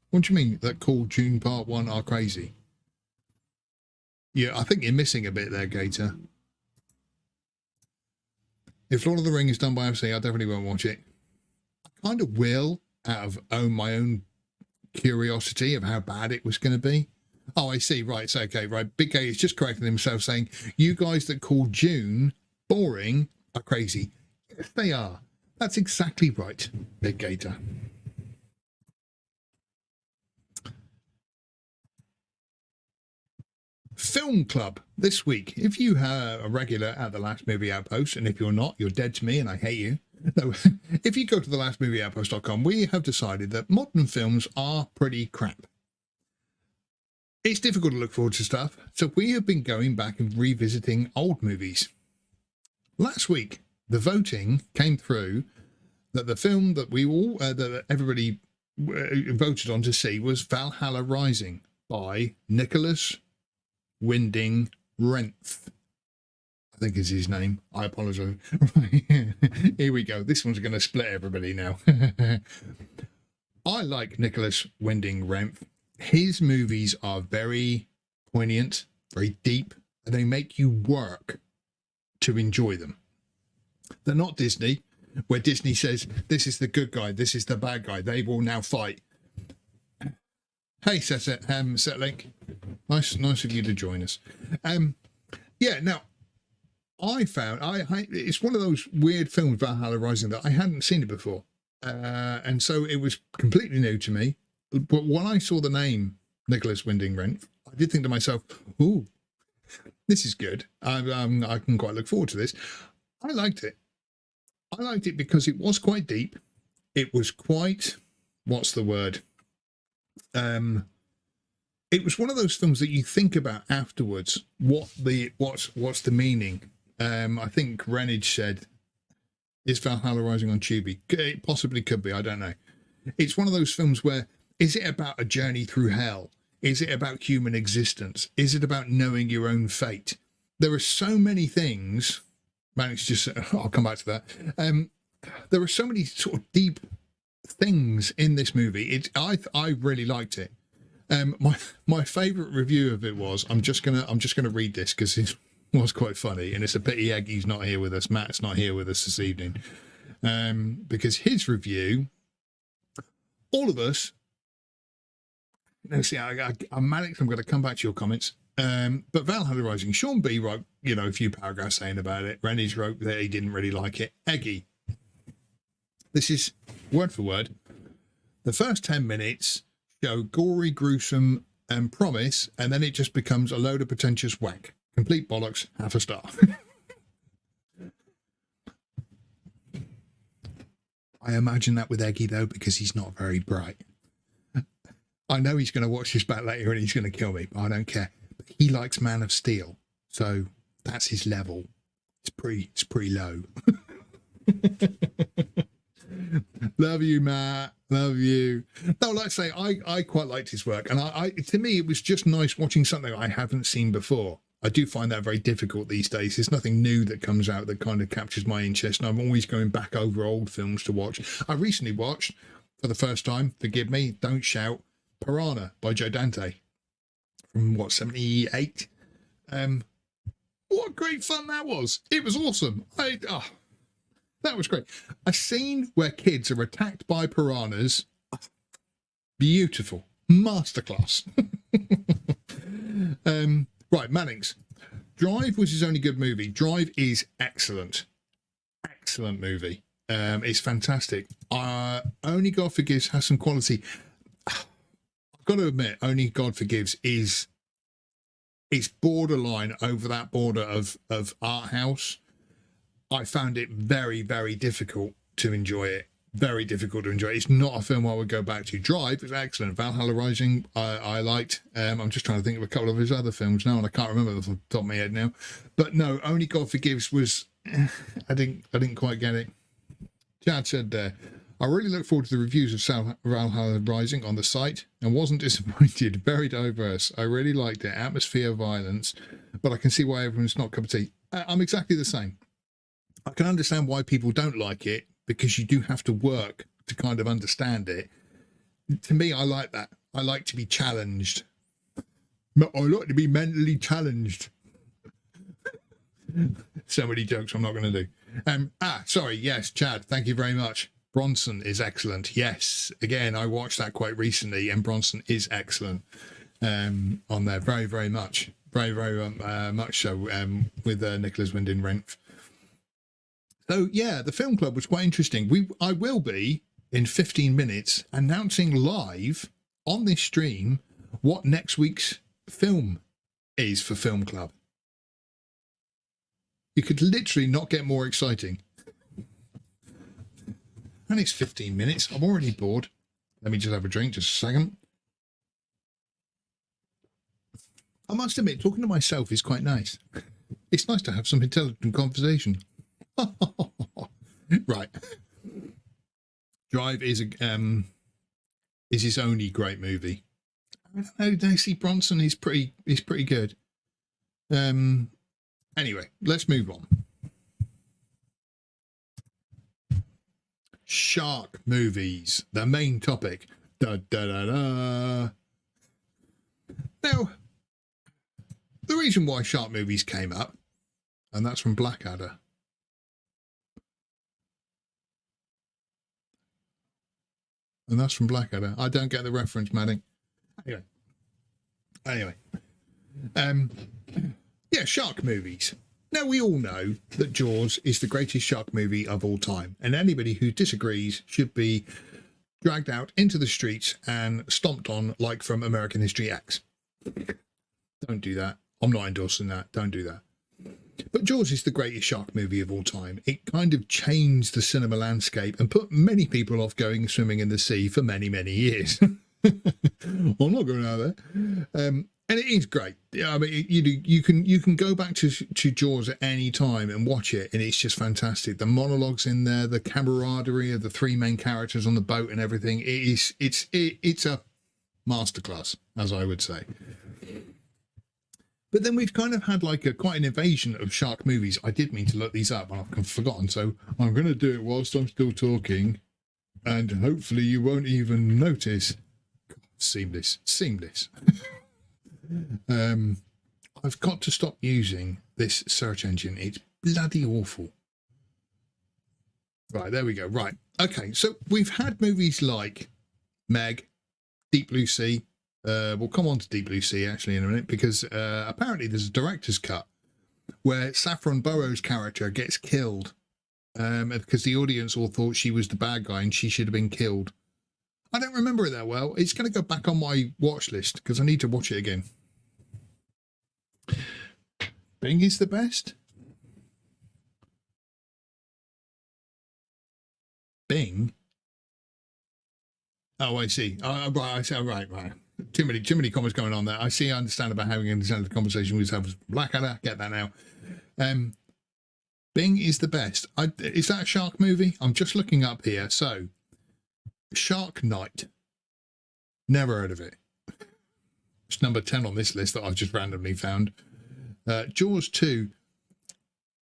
What do you mean that called Dune Part 1 are crazy? Yeah, I think you're missing a bit there, Gator. If Lord of the Ring is done by FC, I definitely won't watch it. I kind of will, out of my own curiosity of how bad it was going to be. Oh, I see. Right, it's okay. Right, Big K is just correcting himself, saying, you guys that call Dune boring are crazy. Yes, they are. That's exactly right, Big Gator. Film Club this week. If you are a regular at the Last Movie Outpost, and if you're not, you're dead to me and I hate you. No, if you go to thelastmovieoutpost.com, we have decided that modern films are pretty crap. It's difficult to look forward to stuff, so we have been going back and revisiting old movies. Last week, the voting came through that the film that we all, that everybody voted on to see was Valhalla Rising by Nicholas Winding Refn, I think is his name. I apologise. Here we go. This one's going to split everybody now. I like Nicholas Winding Refn. His movies are very poignant, very deep, and they make you work to enjoy them. They're not Disney, where Disney says, this is the good guy, this is the bad guy, they will now fight. Hey, Setlink. Nice of you to join us. Yeah, now, I found, it's one of those weird films, Valhalla Rising, that I hadn't seen it before. And so it was completely new to me. But when I saw the name Nicholas Winding Refn, I did think to myself, ooh, this is good. I can quite look forward to this. I liked it. I liked it because it was quite deep. It was quite, what's the word? It was one of those films that you think about afterwards. What's the meaning? I think Renage said, is Valhalla Rising on Tubi? It possibly could be. I don't know. It's one of those films where, is it about a journey through hell? Is it about human existence? Is it about knowing your own fate? There are so many things. Man, it's just, I'll come back to that. There are so many sort of deep things in this movie. I really liked it. My favourite review of it was, I'm just gonna read this because it was quite funny, and it's a pity Aggie's not here with us. Matt's not here with us this evening, because his review, all of us. Now, see, I'm Malik. I'm going to come back to your comments. But Valhalla Rising, Sean B wrote, a few paragraphs saying about it. Rennie's wrote that he didn't really like it. Eggy, this is word for word. The first 10 minutes show gory, gruesome, and promise, and then it just becomes a load of pretentious whack. Complete bollocks, half a star. I imagine that with Eggy, though, because he's not very bright. I know he's going to watch this back later and he's going to kill me, but I don't care. But he likes Man of Steel, so that's his level. It's pretty low. Love you, Matt. Love you. No, like I say, I quite liked his work, and I to me it was just nice watching something I haven't seen before. I do find that very difficult these days. There's nothing new that comes out that kind of captures my interest, and I'm always going back over old films to watch. I recently watched, for the first time, forgive me, don't shout, Piranha by Joe Dante from 78. What great fun that was. It was awesome. That was great. A scene where kids are attacked by piranhas. Beautiful. Masterclass. Right, Mannings. Drive was his only good movie. Drive is excellent. Excellent movie. It's fantastic. Only God Forgives has some quality. Got to admit, Only God Forgives it's borderline over that border of art house. I found it very, very difficult to enjoy it very difficult to enjoy. It's not a film I would go back to. Drive is excellent. Valhalla Rising, I liked. I'm just trying to think of a couple of his other films now, and I can't remember off the top of my head now. But no, Only God Forgives was, I didn't quite get it. Chad said there, I really look forward to the reviews of Valhalla Rising on the site and wasn't disappointed. Very diverse. I really liked it. Atmosphere, violence, but I can see why everyone's not cup of tea. I'm exactly the same. I can understand why people don't like it, because you do have to work to kind of understand it. To me, I like that. I like to be challenged. I like to be mentally challenged. So many jokes I'm not going to do. Sorry. Yes, Chad, thank you very much. Bronson is excellent. Yes. Again, I watched that quite recently, and Bronson is excellent on there. Very, very much. Very, very much so, with Nicholas Winding Refn. So, yeah, the film club was quite interesting. I will be, in 15 minutes, announcing live on this stream what next week's film is for Film Club. You could literally not get more exciting. And it's 15 minutes. I'm already bored. Let me just have a drink, just a second. I must admit, talking to myself is quite nice. It's nice to have some intelligent conversation. Right. Drive is his only great movie. I don't know. Dicey Bronson is pretty good. Anyway, let's move on. Shark movies, the main topic. Da da da da. Now, the reason why shark movies came up, and that's from Blackadder. And that's from Blackadder. I don't get the reference, Maddie. Anyway. Yeah, shark movies. Now, we all know that Jaws is the greatest shark movie of all time, and anybody who disagrees should be dragged out into the streets and stomped on like from American History X. Don't do that. I'm not endorsing that. Don't do that. But Jaws is the greatest shark movie of all time. It kind of changed the cinema landscape and put many people off going swimming in the sea for many, many years. I'm not going out there. And it is great. I mean, you can go back to Jaws at any time and watch it, and it's just fantastic. The monologues in there, the camaraderie of the three main characters on the boat and everything. It's a masterclass, as I would say. But then we've kind of had like quite an invasion of shark movies. I did mean to look these up, and I've forgotten. So I'm going to do it whilst I'm still talking, and hopefully you won't even notice. Seamless. I've got to stop using this search engine. It's bloody awful. Right, there we go. Right. Okay, so we've had movies like Meg, Deep Blue Sea. We'll come on to Deep Blue Sea actually in a minute, because apparently there's a director's cut where Saffron Burrows' character gets killed because the audience all thought she was the bad guy and she should have been killed. I don't remember it that well. It's going to go back on my watch list because I need to watch it again. Bing is the best? Bing? Oh, I see. Right. Too many comments going on there. I see. I understand about having an extended conversation with yourself. Blackadder, get that now. Bing is the best. Is that a shark movie? I'm just looking up here. So, Shark Night. Never heard of it. It's number 10 on this list that I've just randomly found. Jaws 2.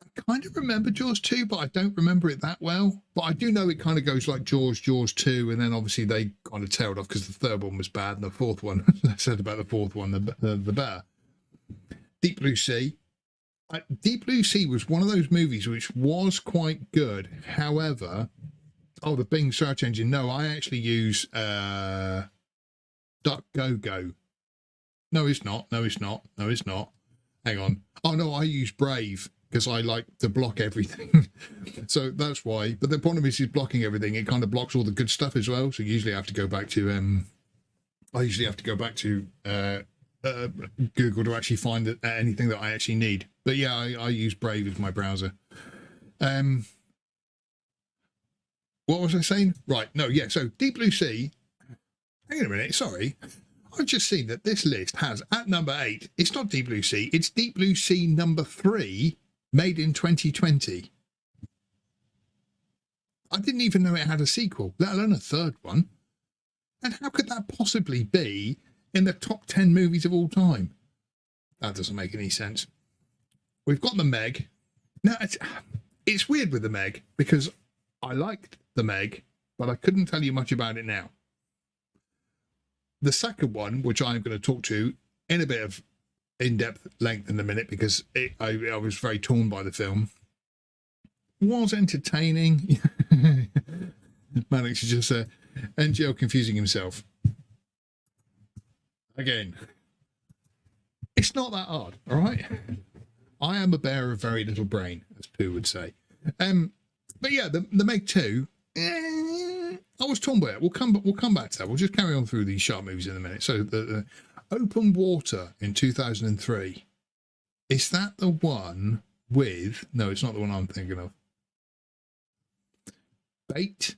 I kind of remember Jaws 2, but I don't remember it that well. But I do know it kind of goes like Jaws 2, and then obviously they kind of tailed off because the third one was bad, and the fourth one, I said about the fourth one, the better. Deep Blue Sea. Deep Blue Sea was one of those movies which was quite good. However, the Bing search engine. No, I actually use DuckDuckGo. No, it's not. Hang on. Oh, no, I use Brave because I like to block everything. So that's why. But the problem is blocking everything. It kind of blocks all the good stuff as well. So usually I have to go back to Google to actually find anything that I actually need. But yeah, I use Brave as my browser. what was I saying? Right, no, yeah, so Deep Blue Sea, hang on a minute, sorry. I've just seen that this list has, at number 8, it's not Deep Blue Sea, it's Deep Blue Sea number 3, made in 2020. I didn't even know it had a sequel, let alone a third one. And how could that possibly be in the top 10 movies of all time? That doesn't make any sense. We've got the Meg. Now, it's weird with the Meg, because I liked the Meg, but I couldn't tell you much about it now. The second one, which I'm going to talk to in a bit of in-depth length in a minute, because I was very torn by the film, was entertaining. Mannix is just NGL confusing himself. Again, it's not that hard, all right? I am a bear of very little brain, as Pooh would say. But yeah, the Meg 2, I was torn by it. We'll come back to that. We'll just carry on through these shark movies in a minute. So the Open Water in 2003, is that the one with... No, it's not the one I'm thinking of. Bait?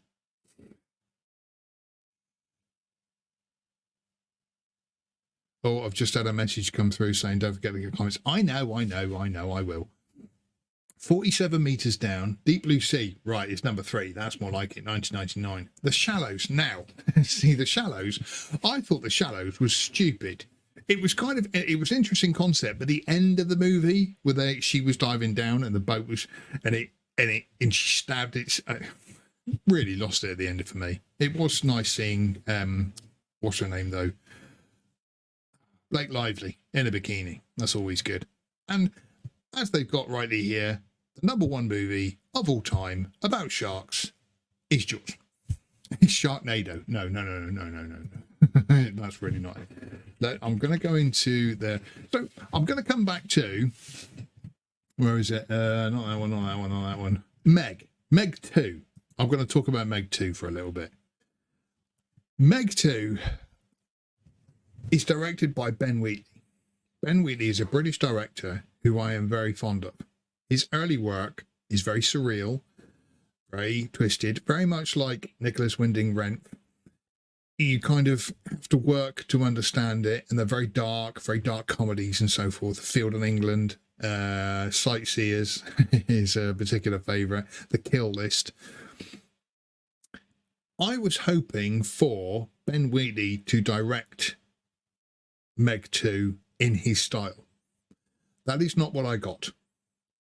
Oh, I've just had a message come through saying don't forget to get comments. I know, I will. 47 metres down, Deep Blue Sea. Right, it's number 3. That's more like it, 1999. The Shallows. Now, see, The Shallows, I thought The Shallows was stupid. It was it was an interesting concept, but the end of the movie, where she was diving down and the boat was, and she stabbed it, really lost it at the end for me. It was nice seeing, what's her name though? Blake Lively in a bikini. That's always good. And as they've got rightly here, the number 1 movie of all time about sharks is Jaws. It's Sharknado. No. That's really not it. I'm going to go into the... So I'm going to come back to... Where is it? Not that one. Meg 2. I'm going to talk about Meg 2 for a little bit. Meg 2... is directed by Ben Wheatley. Ben Wheatley is a British director who I am very fond of. His early work is very surreal, very twisted, very much like Nicholas Winding Refn. You kind of have to work to understand it, and they're very dark comedies and so forth. Field in England, Sightseers is a particular favourite. The Kill List. I was hoping for Ben Wheatley to direct Meg 2 in his style. That is not what I got.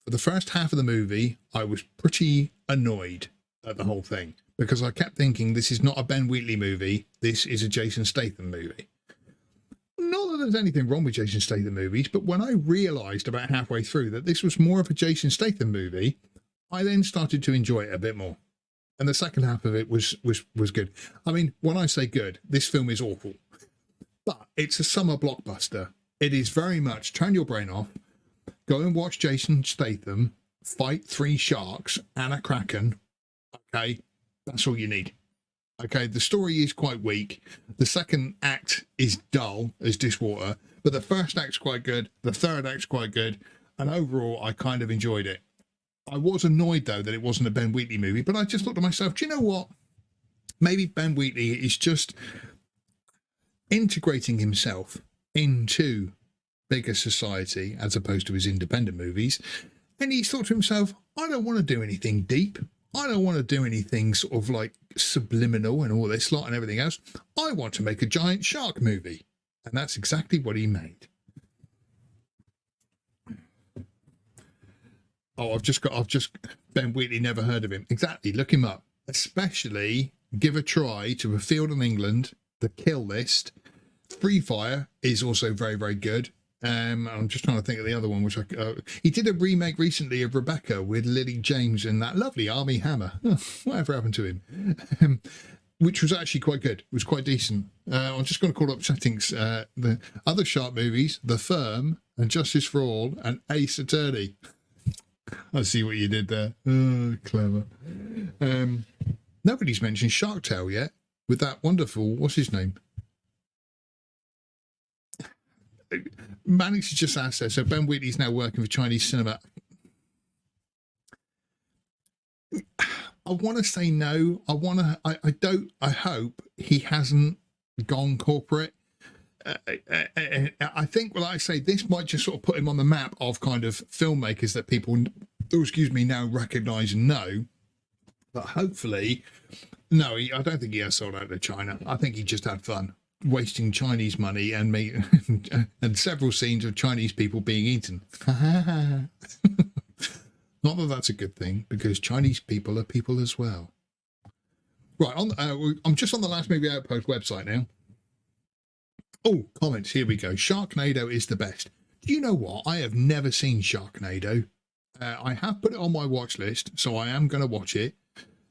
For the first half of the movie, I was pretty annoyed at the whole thing, because I kept thinking this is not a Ben Wheatley movie, this is a Jason Statham movie. Not that there's anything wrong with Jason Statham movies, but when I realised about halfway through that this was more of a Jason Statham movie, I then started to enjoy it a bit more. And the second half of it was good. I mean, when I say good, this film is awful. But it's a summer blockbuster. It is very much turn your brain off, go and watch Jason Statham fight 3 sharks and a kraken. Okay, that's all you need. Okay, the story is quite weak. The second act is dull as dishwater, but the first act's quite good. The third act's quite good. And overall, I kind of enjoyed it. I was annoyed, though, that it wasn't a Ben Wheatley movie, but I just thought to myself, do you know what? Maybe Ben Wheatley is just integrating himself into bigger society as opposed to his independent movies. And he thought to himself, I don't want to do anything deep. I don't want to do anything sort of like subliminal and all this lot and everything else. I want to make a giant shark movie. And that's exactly what he made. Oh, Ben Wheatley, never heard of him. Exactly, look him up. Especially give a try to A Field in England, The Kill List. Free Fire is also very, very good. I'm just trying to think of the other one, which he did a remake recently of Rebecca with Lily James and that lovely Armie Hammer. Oh, whatever happened to him? Which was actually quite good. It was quite decent. I'm just going to call up settings. The other shark movies, The Firm and Justice for All and Ace Attorney. I see what you did there. Oh, clever. Nobody's mentioned Shark Tale yet with that wonderful, what's his name? Mannix just asked there. So Ben Wheatley's now working for Chinese cinema. I want to say no. I hope he hasn't gone corporate. I think, well, like I say, this might just sort of put him on the map of kind of filmmakers that people, now recognise and know. But hopefully, no, I don't think he has sold out to China. I think he just had fun wasting Chinese money and and several scenes of Chinese people being eaten. Not that that's a good thing, because Chinese people are people as well. Right, I'm just on the Last Movie Outpost website now. Oh, comments, here we go. Sharknado is the best. Do you know what? I have never seen Sharknado. I have put it on my watch list, so I am going to watch it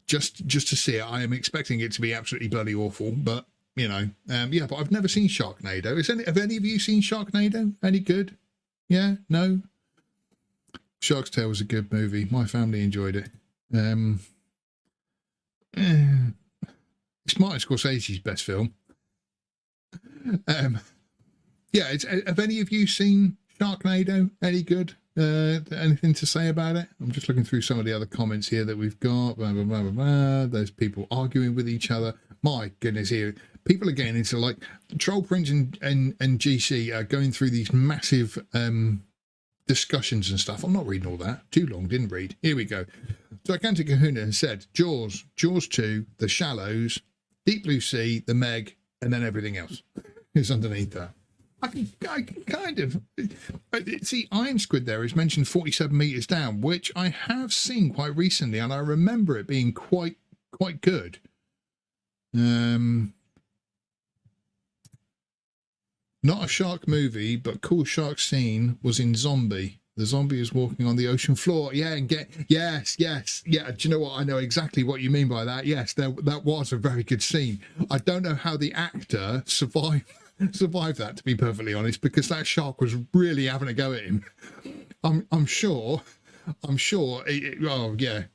just to see it. I am expecting it to be absolutely bloody awful, but, you know, yeah, but I've never seen Sharknado. Have any of you seen Sharknado? Any good? Yeah? No? Shark's Tale was a good movie. My family enjoyed it. It's Martin Scorsese's best film. Yeah, have any of you seen Sharknado? Any good? Anything to say about it? I'm just looking through some of the other comments here that we've got. Blah, blah, blah, blah, blah. There's people arguing with each other. My goodness, here people are getting into like Troll Prince and GC are going through these massive discussions and stuff. I'm not reading all that. Too long, didn't read. Here we go. Gigantic Kahuna has said Jaws 2, The Shallows, Deep Blue Sea, The Meg, and then everything else is underneath that. I can kind of see Iron Squid there is mentioned 47 meters down, which I have seen quite recently, and I remember it being quite good. Not a shark movie, but cool shark scene was in Zombie. The zombie is walking on the ocean floor. Yeah, and yes. Yeah, do you know what? I know exactly what you mean by that. Yes, that was a very good scene. I don't know how the actor survived that, to be perfectly honest, because that shark was really having a go at him. I'm sure. The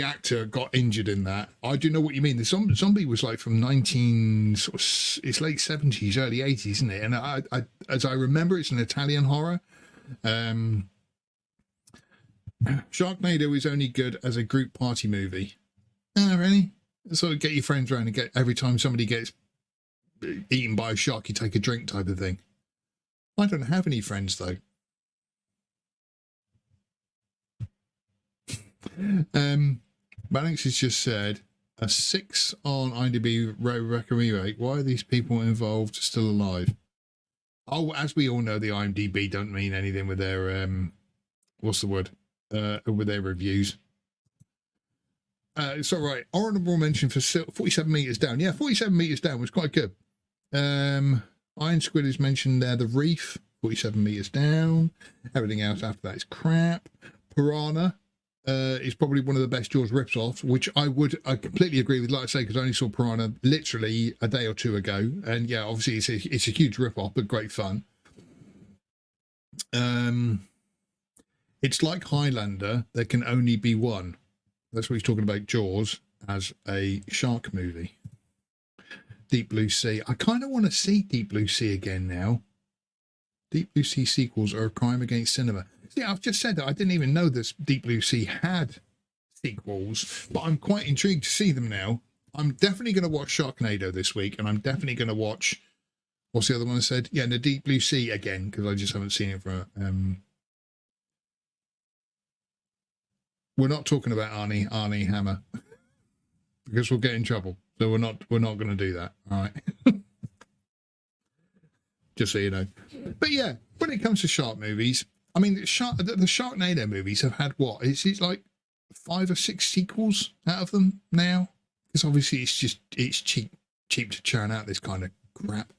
actor got injured in that. I do know what you mean. The zombie was like from it's late 70s, early 80s, isn't it? And I as I remember, it's an Italian horror. Sharknado is only good as a group party movie. Oh, really? Sort of get your friends around and get every time somebody gets eaten by a shark, you take a drink type of thing. I don't have any friends though. Mannix has just said a 6 on IMDb Rebecca remake. Why are these people involved still alive? Oh, as we all know, the IMDb don't mean anything with their what's the word? With their reviews. It's all right. Honourable mention for 47 meters down. Yeah, 47 meters down was quite good. Iron Squid is mentioned there. The Reef, 47 meters down. Everything else after that is crap. Piranha is probably one of the best Jaws rips-offs, which I completely agree with. Like I say, because I only saw Piranha literally a day or two ago, and yeah, obviously it's a huge rip-off, but great fun. It's like Highlander. There can only be one. That's what he's talking about. Jaws as a shark movie. Deep Blue Sea. I kind of want to see Deep Blue Sea again now. Deep Blue Sea sequels are a crime against cinema. See, I've just said that. I didn't even know this Deep Blue Sea had sequels, but I'm quite intrigued to see them now. I'm definitely going to watch Sharknado this week, and I'm definitely going to watch, what's the other one I said? Yeah, the Deep Blue Sea again, because I just haven't seen it for... We're not talking about Arnie Hammer, because we'll get in trouble. So we're not going to do that. All right. Just so you know. But yeah, when it comes to shark movies, I mean, the Sharknado movies have had what? It's like 5 or 6 sequels out of them now. Because obviously it's cheap to churn out this kind of crap.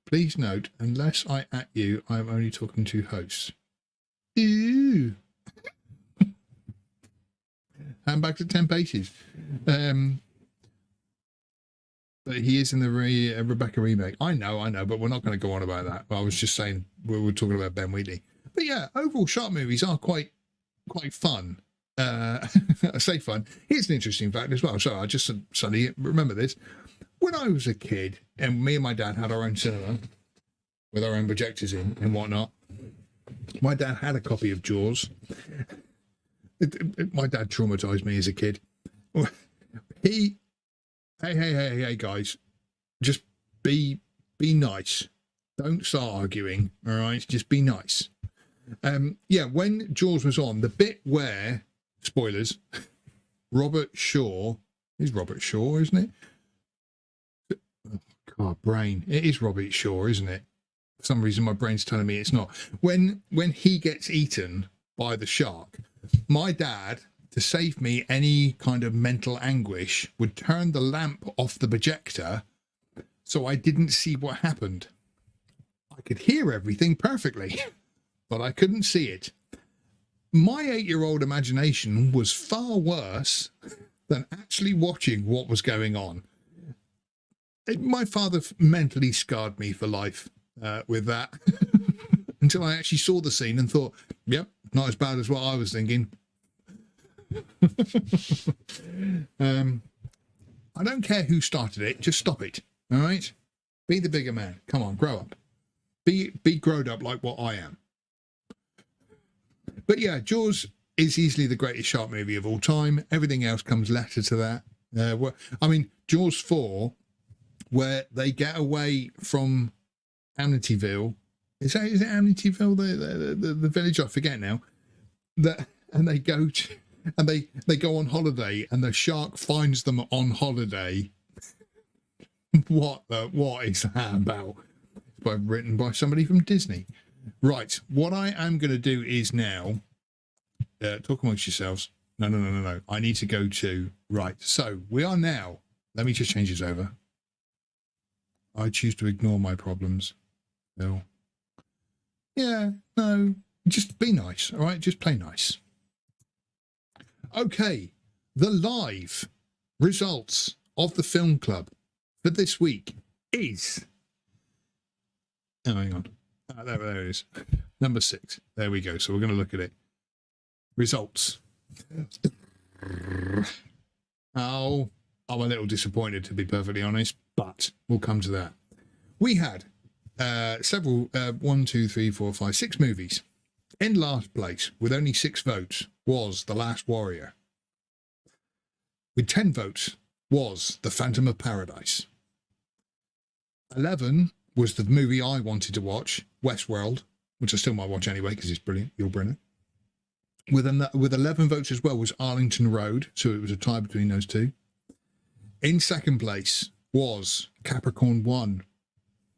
Please note, unless I at you, I am only talking to hosts. Ooh. And back to 10 paces. But he is in the Rebecca remake. I know, but we're not going to go on about that. I was just saying we were talking about Ben Wheatley. But yeah, overall shark movies are quite fun. I say fun. Here's an interesting fact as well. So I just suddenly remember this. When I was a kid and me and my dad had our own cinema, with our own projectors in and whatnot. My dad had a copy of Jaws. My dad traumatized me as a kid. Hey, guys, just be nice. Don't start arguing, all right? Just be nice. When Jaws was on, the bit where, spoilers, Robert Shaw, is Robert Shaw, isn't it? Oh, God, brain. It is Robert Shaw, isn't it? For some reason, my brain's telling me it's not. When he gets eaten by the shark, my dad, to save me any kind of mental anguish, would turn the lamp off the projector so I didn't see what happened. I could hear everything perfectly, but I couldn't see it. My 8-year-old imagination was far worse than actually watching what was going on. My father mentally scarred me for life with that until I actually saw the scene and thought, yep, not as bad as what I was thinking. I don't care who started it, just stop it. All right? Be the bigger man. Come on, grow up. Be grown up like what I am. But yeah, Jaws is easily the greatest shark movie of all time. Everything else comes later to that. Jaws 4, where they get away from Amityville. Is it Amityville, the village? I forget now. And they go on holiday, and the shark finds them on holiday. What is that about? It's written by somebody from Disney. Right, what I am going to do is now talk amongst yourselves. No. I need to go to right. So we are now. Let me just change this over. I choose to ignore my problems. No. Yeah, no. Just be nice. All right, just play nice. Okay, the live results of the film club for this week is. Oh, hang on. There it is. Number 6. There we go. So we're going to look at it. Results. Oh, I'm a little disappointed, to be perfectly honest, but we'll come to that. We had several, 6 movies. In last place, with only 6 votes, was The Last Warrior. With 10 votes, was The Phantom of Paradise. 11 was the movie I wanted to watch, Westworld, which I still might watch anyway because it's brilliant. You'll bring it. With 11 votes as well was Arlington Road, so it was a tie between those two. In second place was Capricorn 1.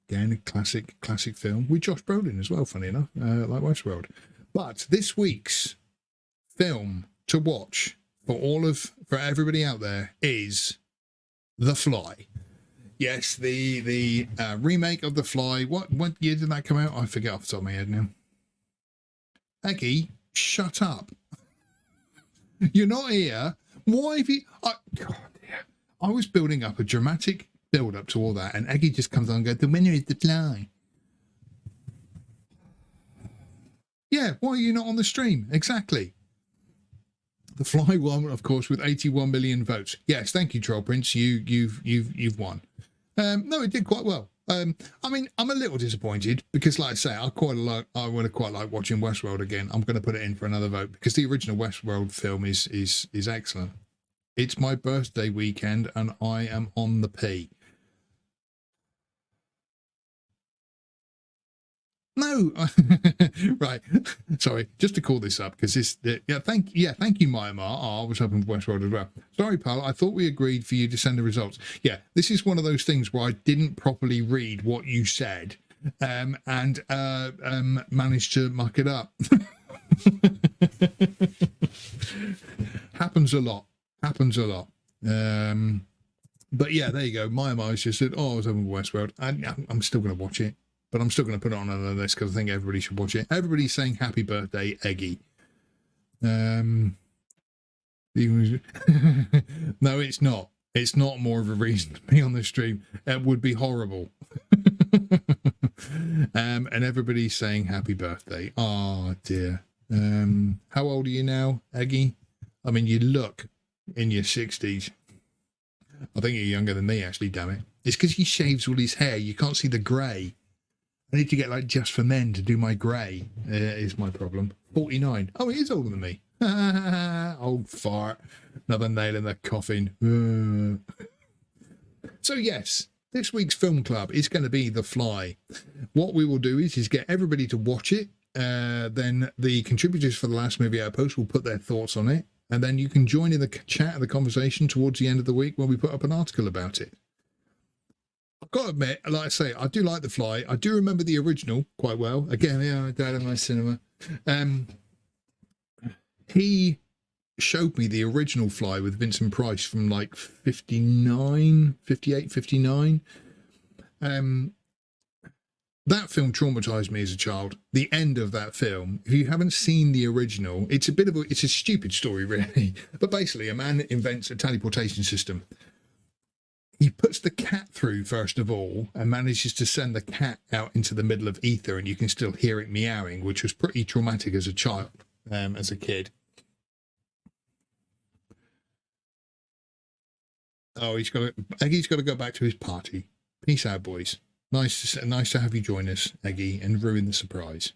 Again, a classic film with Josh Brolin as well, funny enough, like Westworld. But this week's film to watch for everybody out there is The Fly. Yes, the remake of The Fly. What year did that come out? I forget off the top of my head now. Eggy, shut up. You're not here. Why have you... God, dear. I was building up a dramatic build-up to all that, and Eggy just comes on and goes, the winner is The Fly. Yeah, why are you not on the stream? Exactly. The Fly won, of course, with 81 million votes. Yes, thank you, Troll Prince. You've won. No, it did quite well. I'm a little disappointed because, like I say, I would have quite liked watching Westworld again. I'm going to put it in for another vote because the original Westworld film is excellent. It's my birthday weekend and I am on the P. No, right. Sorry, just to call this up because this. Thank you, Myanmar. Oh, I was hoping for Westworld as well. Sorry, pal. I thought we agreed for you to send the results. Yeah, this is one of those things where I didn't properly read what you said, and managed to muck it up. Happens a lot. But yeah, there you go. Myanmar just said, "Oh, I was hoping for Westworld." I'm still going to watch it. But I'm still going to put it on another list because I think everybody should watch it. Everybody's saying happy birthday, Eggy. No, it's not. It's not more of a reason to be on the stream. It would be horrible. And everybody's saying happy birthday. Oh, dear. How old are you now, Eggy? I mean, you look in your 60s. I think you're younger than me, actually, damn it. It's because he shaves all his hair. You can't see the grey. I need to get like Just for Men to do my grey, is my problem. 49. Oh, he is older than me. Old fart. Another nail in the coffin. So yes, this week's film club is going to be The Fly. What we will do is get everybody to watch it. Then the contributors for the last movie outpost will put their thoughts on it. And then you can join in the chat and the conversation towards the end of the week when we put up an article about it. I've got to admit, like I say, I do like The Fly. I do remember the original quite well. Again, yeah, Dad in my cinema. He showed me the original Fly with Vincent Price from like 58, 59. That film traumatized me as a child. The end of that film, if you haven't seen the original, it's a stupid story, really. But basically, a man invents a teleportation system. He puts the cat through, first of all, and manages to send the cat out into the middle of ether, and you can still hear it meowing, which was pretty traumatic as a child, as a kid. Oh, Eggie's got to go back to his party. Peace out, boys. Nice to have you join us, Eggie, and ruin the surprise.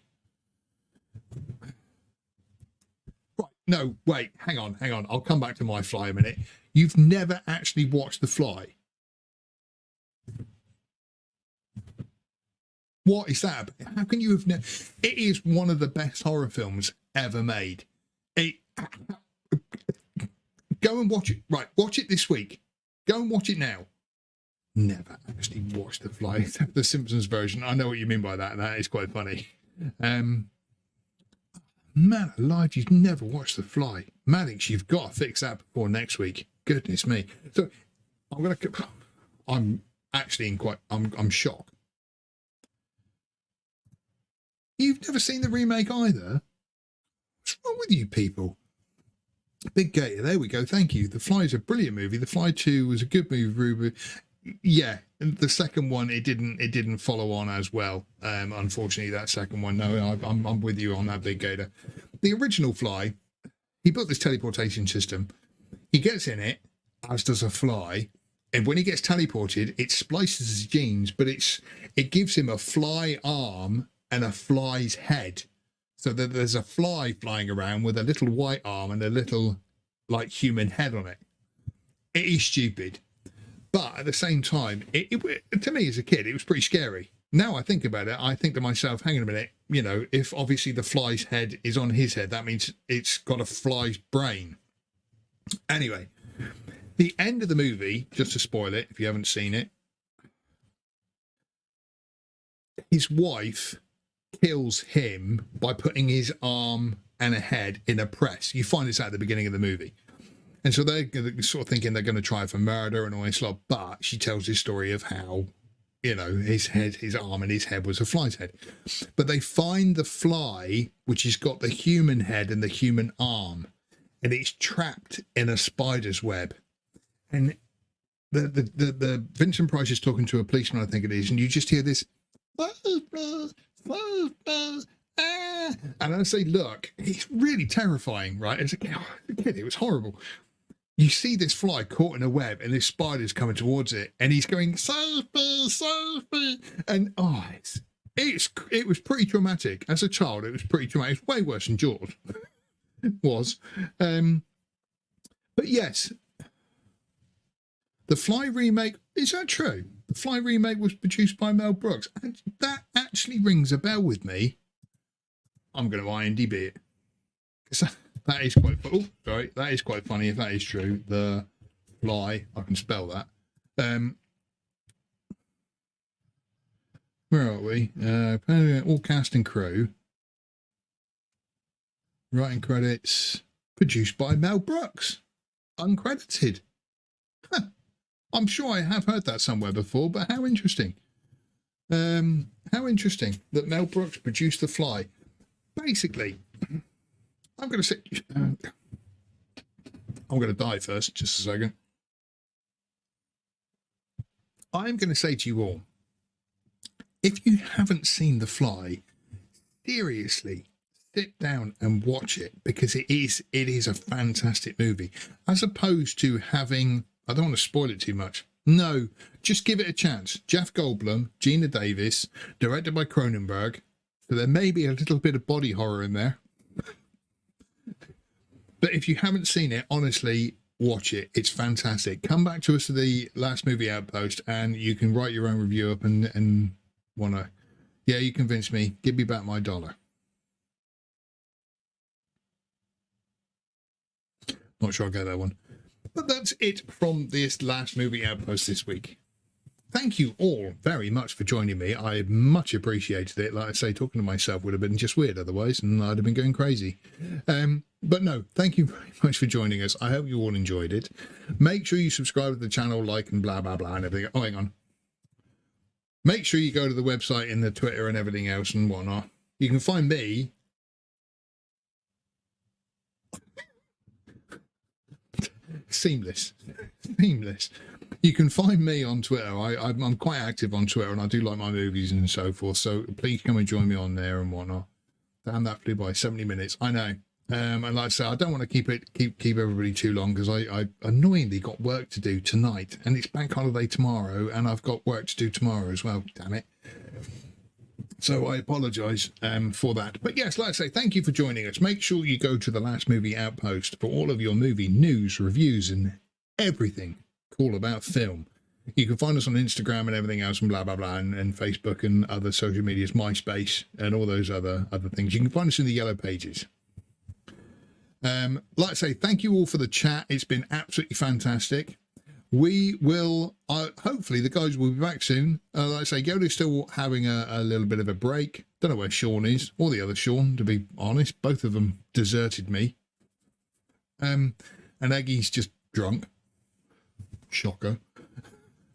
Right, no, wait, hang on. I'll come back to My Fly a minute. You've never actually watched The Fly? What is that? How can you have never? It is one of the best horror films ever made. Go and watch it. Right, watch it this week. Go and watch it now. Never actually watched The Fly, except the Simpsons version. I know what you mean by that, and that is quite funny. Man alive, you've never watched The Fly. Maddox, you've got to fix that before next week. Goodness me. So I'm actually I'm shocked. You've never seen the remake either? What's wrong with you people? Big Gator, there we go. Thank you. The Fly is a brilliant movie. The Fly 2 was a good movie, Ruby. Yeah, and the second one it didn't follow on as well. Unfortunately, that second one. No, I'm with you on that, Big Gator. The original Fly, he built this teleportation system. He gets in it, as does a fly, and when he gets teleported, it splices his genes, but it gives him a fly arm and a fly's head. So that there's a fly flying around with a little white arm and a little like human head on it. It is stupid. But at the same time, to me as a kid, it was pretty scary. Now I think about it, I think to myself, hang on a minute, if obviously the fly's head is on his head, that means it's got a fly's brain. Anyway, the end of the movie, just to spoil it if you haven't seen it, his wife kills him by putting his arm and a head in a press. You find this out at the beginning of the movie. And so they're sort of thinking they're going to try for murder and all this lot, but she tells his story of how, his head, his arm and his head was a fly's head. But they find the fly, which has got the human head and the human arm, and it's trapped in a spider's web. And the Vincent Price is talking to a policeman, I think it is, and you just hear this, and I say, look, it's really terrifying, right? As a kid, it was horrible. You see this fly caught in a web and this spider's coming towards it and he's going, save me. And it was pretty traumatic. As a child, it was pretty traumatic. It was way worse than Jaws was. But yes, the Fly remake, is that true? The Fly remake was produced by Mel Brooks. And that actually rings a bell with me. I'm going to IMDb it. That is quite. Oh, sorry. That is quite funny if that is true. The Fly. I can spell that. Where are we? All cast and crew. Writing credits. Produced by Mel Brooks. Uncredited. Huh. I'm sure I have heard that somewhere before, but how interesting. How interesting that Mel Brooks produced The Fly. Basically, I'm going to say, I'm going to die first, just a second. I'm going to say to you all, if you haven't seen The Fly, seriously, sit down and watch it, because it is a fantastic movie. As opposed to having, I don't want to spoil it too much, No, just give it a chance. Jeff Goldblum, Gina Davis, directed by Cronenberg. So there may be a little bit of body horror in there. But if you haven't seen it, honestly, watch it. It's fantastic. Come back to us to the Last Movie Outpost and you can write your own review up and want to... Yeah, you convinced me. Give me back my $1. Not sure I'll get that one. But that's it from this Last Movie Outpost this week. Thank you all very much for joining me. I much appreciated it. Like I say, talking to myself would have been just weird otherwise, and I'd have been going crazy. But no, thank you very much for joining us. I hope you all enjoyed it. Make sure you subscribe to the channel, like, and blah, blah, blah, and everything. Oh, hang on. Make sure you go to the website and the Twitter and everything else and whatnot. You can find me... Seamless. You can find me on Twitter. I'm quite active on Twitter and I do like my movies and so forth. So please come and join me on there and whatnot. Damn, that flew by 70 minutes. I know. And like I say, I don't want to keep everybody too long because I annoyingly got work to do tonight and it's bank holiday tomorrow and I've got work to do tomorrow as well. Damn it. So I apologise for that. But yes, like I say, thank you for joining us. Make sure you go to the Last Movie Outpost for all of your movie news, reviews, and everything cool about film. You can find us on Instagram and everything else and blah, blah, blah, and Facebook and other social medias, MySpace, and all those other things. You can find us in the yellow pages. Like I say, thank you all for the chat. It's been absolutely fantastic. We will, hopefully the guys will be back soon. Like I say, Yoda's still having a little bit of a break. Don't know where Sean is, or the other Sean, to be honest. Both of them deserted me. And Aggie's just drunk. Shocker.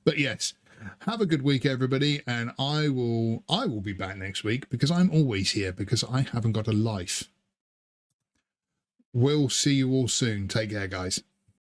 But yes, have a good week, everybody. And I will be back next week because I'm always here because I haven't got a life. We'll see you all soon. Take care, guys.